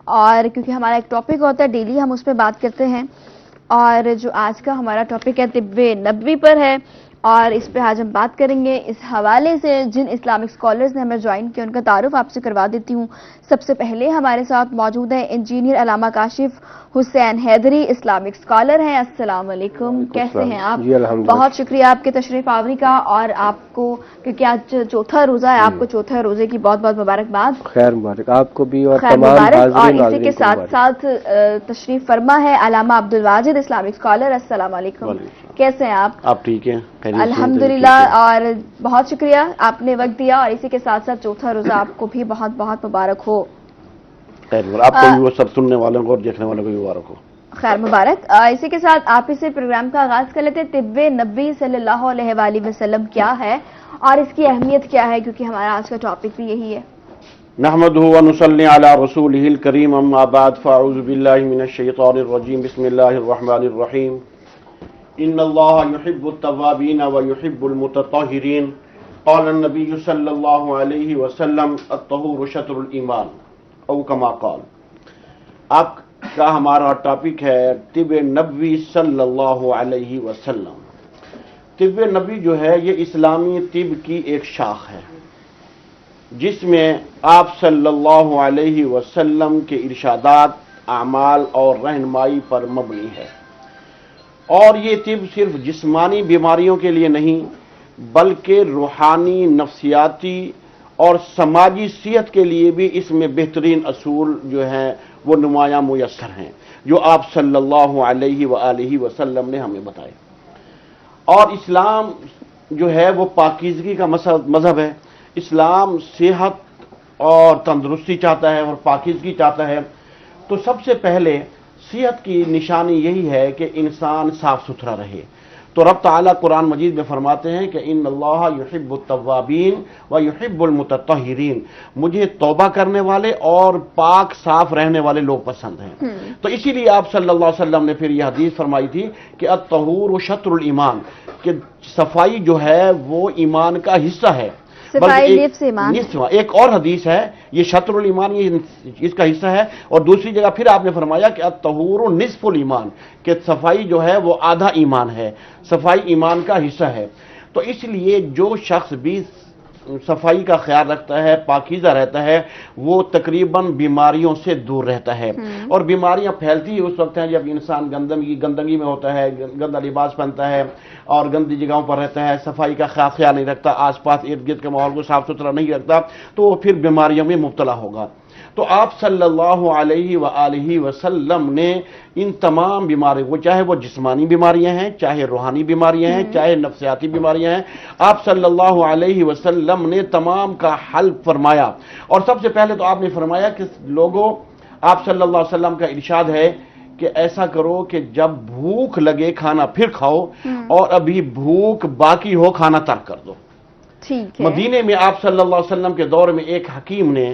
اور کیونکہ ہمارا ایک ٹاپک ہوتا ہے ڈیلی ہم اس پہ بات کرتے ہیں, اور جو آج کا ہمارا ٹاپک ہے طب نبوی پر ہے. اور اس پہ آج ہم بات کریں گے اس حوالے سے جن اسلامک اسکالرز نے ہمیں جوائن کیا ان کا تعارف آپ سے کروا دیتی ہوں. سب سے پہلے ہمارے ساتھ موجود ہیں انجینئر علامہ کاشف حسین حیدری, اسلامک اسکالر ہیں. السلام علیکم, کیسے ہیں آپ؟ بہت شکریہ آپ کے تشریف آوری کا, اور آپ کو کیونکہ آج چوتھا روزہ ہے, آپ کو چوتھا روزے کی بہت بہت مبارکباد. خیر مبارک آپ کو بھی اور خیر تمام مبارک. اور حاضرین اسی کے ساتھ ساتھ تشریف فرما ہے علامہ عبدالواجد, اسلامک اسکالر. السلام علیکم, کیسے ہیں آپ ٹھیک ہیں؟ الحمدللہ, اور بہت شکریہ آپ نے وقت دیا. اور اسی کے ساتھ ساتھ چوتھا روزہ آپ کو بھی بہت بہت مبارک ہو. آپ کو بھی, وہ سب سننے والوں کو اور دیکھنے والوں کو بھی مبارک ہو. خیر مبارک. اسی کے ساتھ آپ اسے پروگرام کا آغاز کر لیتے. طب نبوی صلی اللہ علیہ وآلہ وسلم کیا ہے اور اس کی اہمیت کیا ہے, کیونکہ ہمارا آج کا ٹاپک بھی یہی ہے. نحمدہ ونصلی علی رسولہ الکریم, اما بعد فاعوذ باللہ من الشیطان الرجیم, بسم اللہ الرحمن الرحیم. ان اللہ یحب التوابین ویحب المتطہرین. قال النبی صلی اللہ علیہ وسلم الطہور شطر الایمان او کما قال. آپ کا ہمارا ٹاپک ہے طب نبوی صلی اللہ علیہ وسلم. طب نبوی جو ہے یہ اسلامی طب کی ایک شاخ ہے جس میں آپ صلی اللہ علیہ وسلم کے ارشادات, اعمال اور رہنمائی پر مبنی ہے. اور یہ طب صرف جسمانی بیماریوں کے لیے نہیں بلکہ روحانی, نفسیاتی اور سماجی صحت کے لیے بھی اس میں بہترین اصول جو ہیں وہ نمایاں میسر ہیں جو آپ صلی اللہ علیہ وآلہ وسلم نے ہمیں بتائے. اور اسلام جو ہے وہ پاکیزگی کا مذہب ہے. اسلام صحت اور تندرستی چاہتا ہے اور پاکیزگی چاہتا ہے. تو سب سے پہلے صحت کی نشانی یہی ہے کہ انسان صاف ستھرا رہے. تو رب تعالیٰ قرآن مجید میں فرماتے ہیں کہ ان اللہ یحب التوابین و یحب المتطہرین, مجھے توبہ کرنے والے اور پاک صاف رہنے والے لوگ پسند ہیں. تو اسی لیے آپ صلی اللہ علیہ وسلم نے پھر یہ حدیث فرمائی تھی کہ الطہور شطر الایمان, کہ صفائی جو ہے وہ ایمان کا حصہ ہے. ایک اور حدیث ہے یہ شطر الایمان, یہ اس کا حصہ ہے. اور دوسری جگہ پھر آپ نے فرمایا کہ الطہور نصف الایمان, کہ صفائی جو ہے وہ آدھا ایمان ہے, صفائی ایمان کا حصہ ہے. تو اس لیے جو شخص بھی صفائی کا خیال رکھتا ہے, پاکیزہ رہتا ہے, وہ تقریباً بیماریوں سے دور رہتا ہے. اور بیماریاں پھیلتی اس وقت ہیں جب انسان گندگی میں ہوتا ہے, گندا لباس پہنتا ہے اور گندی جگہوں پر رہتا ہے, صفائی کا خیال نہیں رکھتا, آس پاس ارد گرد کے ماحول کو صاف ستھرا نہیں رکھتا, تو وہ پھر بیماریوں میں مبتلا ہوگا. تو آپ صلی اللہ علیہ وآلہ وسلم نے ان تمام بیماریوں کو, چاہے وہ جسمانی بیماریاں ہیں, چاہے روحانی بیماریاں ہیں, چاہے نفسیاتی بیماریاں ہیں, آپ صلی اللہ علیہ وسلم نے تمام کا حل فرمایا. اور سب سے پہلے تو آپ نے فرمایا کہ لوگوں, آپ صلی اللہ علیہ وسلم کا ارشاد ہے کہ ایسا کرو کہ جب بھوک لگے کھانا پھر کھاؤ, اور ابھی بھوک باقی ہو کھانا ترک کر دو. ٹھیک ہے. مدینے میں آپ صلی اللہ علیہ وسلم کے دور میں ایک حکیم نے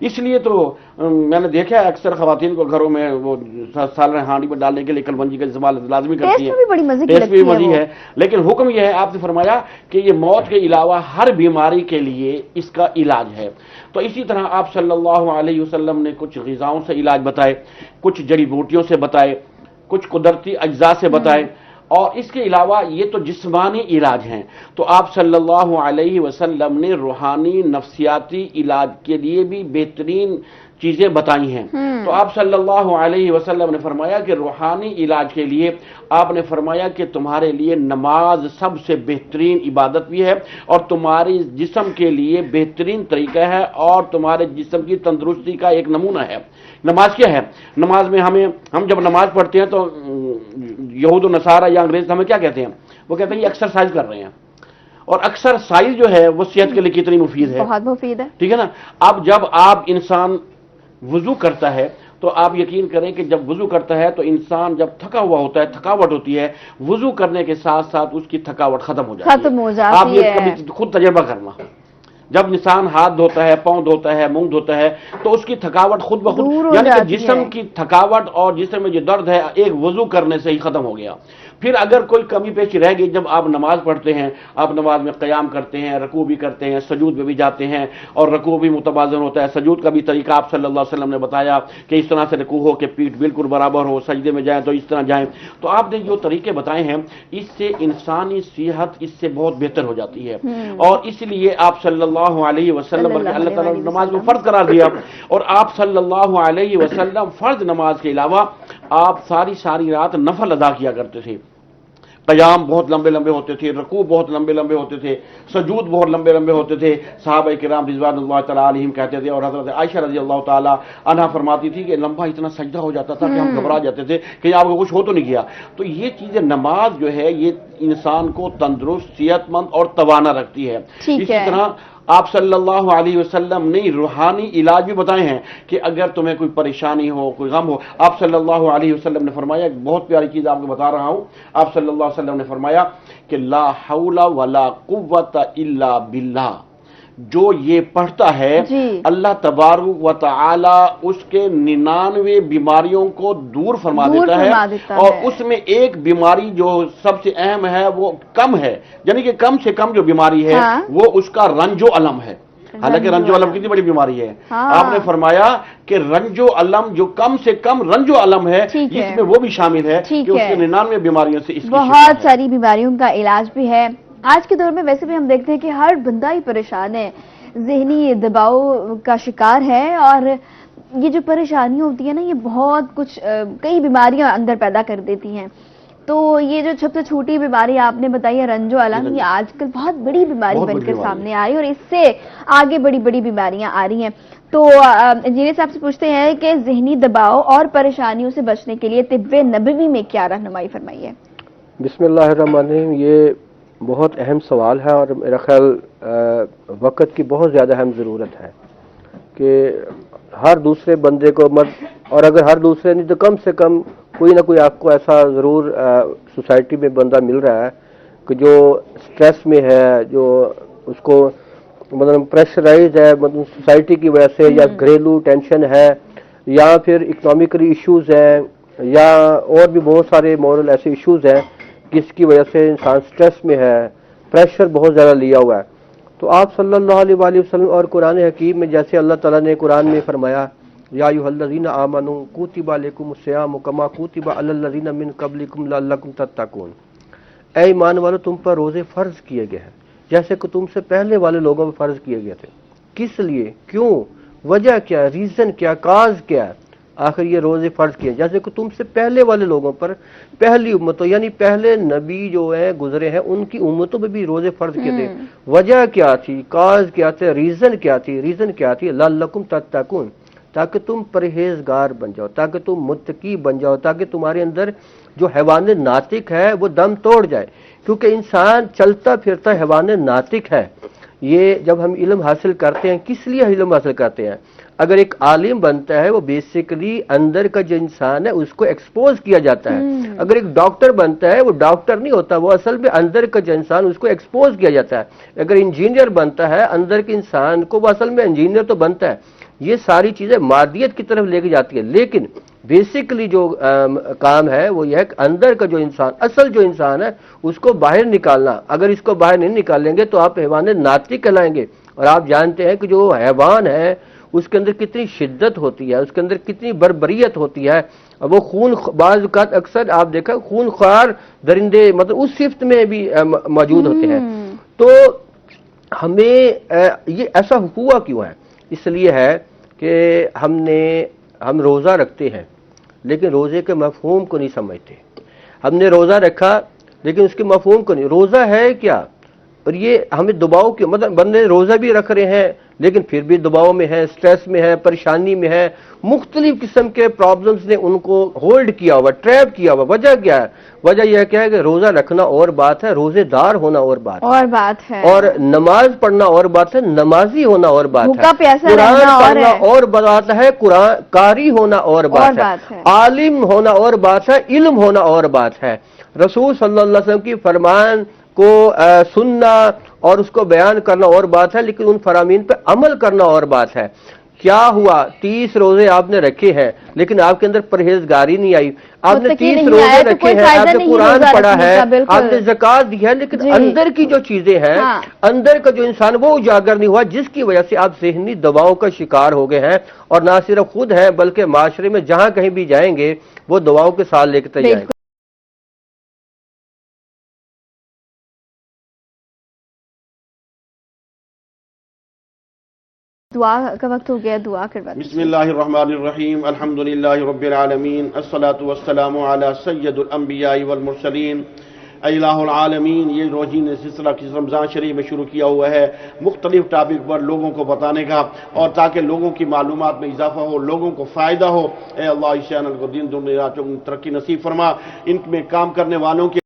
اس لیے تو میں نے دیکھا ہے اکثر خواتین کو گھروں میں وہ سالن ہانڈی میں ڈالنے کے لیے کلونجی کا استعمال لازمی کرتی ٹیسٹ ہیں، میں بھی بڑی مزے کی ٹیسٹ بھی لگتی ہے مزی وہ۔ ہے، لیکن حکم یہ ہے آپ نے فرمایا کہ یہ موت کے علاوہ ہر بیماری کے لیے اس کا علاج ہے۔ تو اسی طرح آپ صلی اللہ علیہ وسلم نے کچھ غذاؤں سے علاج بتائے، کچھ جڑی بوٹیوں سے بتائے، کچھ قدرتی اجزاء سے بتائے، اور اس کے علاوہ یہ تو جسمانی علاج ہیں۔ تو آپ صلی اللہ علیہ وسلم نے روحانی نفسیاتی علاج کے لیے بھی بہترین چیزیں بتائی ہیں۔ تو آپ صلی اللہ علیہ وسلم نے فرمایا کہ روحانی علاج کے لیے آپ نے فرمایا کہ تمہارے لیے نماز سب سے بہترین عبادت بھی ہے اور تمہاری جسم کے لیے بہترین طریقہ ہے اور تمہارے جسم کی تندرستی کا ایک نمونہ ہے۔ نماز کیا ہے؟ نماز میں ہم جب نماز پڑھتے ہیں تو یہود و نصارہ یا انگریز ہمیں کیا کہتے ہیں؟ وہ کہتے ہیں یہ ایکسرسائز کر رہے ہیں، اور ایکسرسائز جو ہے وہ صحت کے لیے کتنی مفید ہے، بہت مفید ہے، ٹھیک ہے نا؟ اب جب آپ انسان وضو کرتا ہے تو آپ یقین کریں کہ جب وضو کرتا ہے تو انسان جب تھکا ہوا ہوتا ہے، تھکاوٹ ہوتی ہے، وضو کرنے کے ساتھ ساتھ اس کی تھکاوٹ ختم ہو جاتی ہے۔ ختم ہو جاتی آپ یہ ہے۔ کبھی خود تجربہ کرنا، جب انسان ہاتھ دھوتا ہے، پاؤں دھوتا ہے، منہ دھوتا ہے تو اس کی تھکاوٹ خود بخود، دور ہو یعنی کہ جاتی جسم ہے۔ کی تھکاوٹ اور جسم میں جو درد ہے ایک وضو کرنے سے ہی ختم ہو گیا۔ پھر اگر کوئی کمی پیشی رہ گئی، جب آپ نماز پڑھتے ہیں، آپ نماز میں قیام کرتے ہیں، رکوع بھی کرتے ہیں، سجود میں بھی جاتے ہیں، اور رکوع بھی متوازن ہوتا ہے، سجود کا بھی طریقہ آپ صلی اللہ علیہ وسلم نے بتایا کہ اس طرح سے رکوع ہو کہ پیٹھ بالکل برابر ہو، سجدے میں جائیں تو اس طرح جائیں۔ تو آپ نے جو طریقے بتائے ہیں اس سے انسانی صحت اس سے بہت بہتر ہو جاتی ہے، اور اس لیے آپ صلی اللہ علیہ وسلم بلکہ اللہ تعالیٰ نے نماز کو فرض قرار دیا، اور آپ صلی اللہ علیہ وسلم فرض نماز کے علاوہ آپ ساری رات نفل ادا کیا کرتے تھے۔ قیام بہت لمبے لمبے ہوتے تھے، رکوع بہت لمبے لمبے ہوتے تھے، سجود بہت لمبے لمبے ہوتے تھے۔ صحابہ کرام رضوان اللہ تعالیٰ علیہم کہتے تھے، اور حضرت عائشہ رضی اللہ تعالیٰ عنہا فرماتی تھی کہ لمبا اتنا سجدہ ہو جاتا تھا کہ ہم گھبرا جاتے تھے کہ آپ کو کچھ ہو تو نہیں گیا۔ تو یہ چیزیں، نماز جو ہے یہ انسان کو تندرست، صحت مند اور توانا رکھتی ہے۔ اسی طرح آپ صلی اللہ علیہ وسلم نے روحانی علاج بھی بتائے ہیں کہ اگر تمہیں کوئی پریشانی ہو، کوئی غم ہو، آپ صلی اللہ علیہ وسلم نے فرمایا، ایک بہت پیاری چیز آپ کو بتا رہا ہوں، آپ صلی اللہ علیہ وسلم نے فرمایا کہ لا حول ولا قوت الا باللہ، جو یہ پڑھتا ہے اللہ تبارک و تعالی اس کے 99 بیماریوں کو دور فرما دیتا ہے، اور اس میں ایک بیماری جو سب سے اہم ہے وہ کم ہے، یعنی کہ کم سے کم جو بیماری ہے وہ اس کا رنج و علم ہے۔ حالانکہ رنج و علم کتنی بڑی بیماری ہے، آپ نے فرمایا کہ رنج و علم جو کم سے کم رنج و علم ہے اس میں وہ بھی شامل ہے کہ اس کے 99 بیماریوں سے اس کی بہت ساری بیماریوں کا علاج بھی ہے۔ آج کے دور میں ویسے بھی ہم دیکھتے ہیں کہ ہر بندہ ہی پریشان ہے، ذہنی دباؤ کا شکار ہے، اور یہ جو پریشانیاں ہوتی ہیں نا یہ بہت کچھ کئی بیماریاں اندر پیدا کر دیتی ہیں۔ تو یہ جو سب سے چھوٹی بیماری آپ نے بتائی ہے رنج و علم، یہ آج کل بہت بڑی بیماری بن کر سامنے آئی اور اس سے آگے بڑی بڑی بیماریاں آ رہی ہیں۔ تو انجینئر صاحب سے پوچھتے ہیں کہ ذہنی دباؤ اور پریشانیوں سے بچنے کے لیے طب نبوی میں کیا رہنمائی فرمائی ہے؟ بسم اللہ الرحمن الرحیم، یہ بہت اہم سوال ہے اور میرا خیال وقت کی بہت زیادہ اہم ضرورت ہے کہ ہر دوسرے بندے کو اور اگر ہر دوسرے نہیں تو کم سے کم کوئی نہ کوئی آپ کو ایسا ضرور سوسائٹی میں بندہ مل رہا ہے کہ جو سٹریس میں ہے، جو اس کو مطلب پریشرائز ہے، مطلب سوسائٹی کی وجہ سے، یا گھریلو ٹینشن ہے، یا پھر اکنامکلی ایشوز ہیں، یا اور بھی بہت سارے مورل ایسے ایشوز ہیں جس کی وجہ سے انسان سٹریس میں ہے، پریشر بہت زیادہ لیا ہوا ہے۔ تو آپ صلی اللہ علیہ وآلہ وسلم اور قرآن حکیم میں جیسے اللہ تعالیٰ نے قرآن میں فرمایا یا ایھا الذین آمنوا کتب علیکم الصیام کما کتب علی الذین من قبلکم لعلکم تتقون، اے ایمان والو تم پر روزے فرض کیے گئے ہیں جیسے کہ تم سے پہلے والے لوگوں پر فرض کیے گئے تھے۔ کس لیے؟ کیوں؟ وجہ کیا ہے؟ ریزن کیا؟ کاز کیا ہے آخر یہ روزے فرض کیے جیسے کہ تم سے پہلے والے لوگوں پر، پہلی امتوں یعنی پہلے نبی جو ہیں گزرے ہیں ان کی امتوں پہ بھی روزے فرض کیے تھے۔ وجہ کیا تھی؟ کاز کیا تھے؟ ریزن کیا تھی؟ ریزن کیا تھی؟ لعلکم تتقون، تاکہ تم پرہیزگار بن جاؤ، تاکہ تم متقی بن جاؤ، تاکہ تمہارے اندر جو حیوان ناطق ہے وہ دم توڑ جائے، کیونکہ انسان چلتا پھرتا حیوان ناطق ہے۔ یہ جب ہم علم حاصل کرتے ہیں، کس لیے علم حاصل کرتے ہیں؟ اگر ایک عالم بنتا ہے وہ بیسیکلی اندر کا جو انسان ہے اس کو ایکسپوز کیا جاتا ہے۔ اگر ایک ڈاکٹر بنتا ہے وہ ڈاکٹر نہیں ہوتا، وہ اصل میں اندر کا جو انسان اس کو ایکسپوز کیا جاتا ہے۔ اگر انجینئر بنتا ہے اندر کے انسان کو، وہ اصل میں انجینئر تو بنتا ہے یہ ساری چیزیں مادیت کی طرف لے کے جاتی ہے، لیکن بیسیکلی جو کام ہے وہ یہ ہے کہ اندر کا جو انسان، اصل جو انسان ہے اس کو باہر نکالنا. اگر اس کو باہر نہیں نکالیں گے تو آپ حیوان ناطق کہلائیں گے. اور آپ جانتے ہیں کہ جو حیوان ہے اس کے اندر کتنی شدت ہوتی ہے، اس کے اندر کتنی بربریت ہوتی ہے. وہ خون بعض اوقات اکثر آپ دیکھا خون خوار درندے مطلب اس صفت میں بھی موجود ہوتے ہیں. تو ہمیں یہ ایسا ہوا کیوں ہے؟ اس لیے ہے کہ ہم روزہ رکھتے ہیں لیکن روزے کے مفہوم کو نہیں سمجھتے. ہم نے روزہ رکھا لیکن اس کے مفہوم کو نہیں. روزہ ہے کیا؟ اور یہ ہمیں دباؤ کے مطلب بندے روزہ بھی رکھ رہے ہیں لیکن پھر بھی دباؤ میں ہے، سٹریس میں ہے، پریشانی میں ہے، مختلف قسم کے پرابلمز نے ان کو ہولڈ کیا ہوا، ٹریپ کیا ہوا. وجہ کیا ہے؟ وجہ یہ کیا ہے کہ روزہ رکھنا اور بات ہے، روزے دار ہونا اور بات ہے، اور نماز پڑھنا اور بات ہے، نمازی ہونا اور بات ہے، قرآن پڑھنا اور بات ہے، قرآن قاری ہونا اور بات ہے، عالم ہونا اور بات ہے، علم ہونا اور بات ہے. رسول صلی اللہ علیہ وسلم کی فرمان کو سننا اور اس کو بیان کرنا اور بات ہے، لیکن ان فرامین پہ عمل کرنا اور بات ہے. کیا ہوا؟ 30 روزے آپ نے رکھے ہیں لیکن آپ کے اندر پرہیزگاری نہیں آئی. آپ نے 30 روزے رکھے ہیں، آپ نے قرآن پڑھا ہے، آپ نے زکوٰۃ دی ہے، لیکن اندر کی جو چیزیں ہیں، اندر کا جو انسان وہ اجاگر نہیں ہوا، جس کی وجہ سے آپ ذہنی دباؤ کا شکار ہو گئے ہیں. اور نہ صرف خود ہیں بلکہ معاشرے میں جہاں کہیں بھی جائیں گے وہ دباؤ کے ساتھ لے کے جائیں گے. دعا کا وقت ہو گیا، دعا کروا دیجیے. بسم اللہ الرحمن الرحیم. الحمدللہ رب العالمین، الصلاۃ والسلام علی سید الانبیاء والمرسلین. اے الہ العالمین، یہ روزین سلسلہ کس رمضان شریف میں شروع کیا ہوا ہے مختلف ٹاپک پر لوگوں کو بتانے کا، اور تاکہ لوگوں کی معلومات میں اضافہ ہو، لوگوں کو فائدہ ہو. اے اللہ اس چینل کو دین دنیا ترقی نصیب فرما، ان میں کام کرنے والوں کے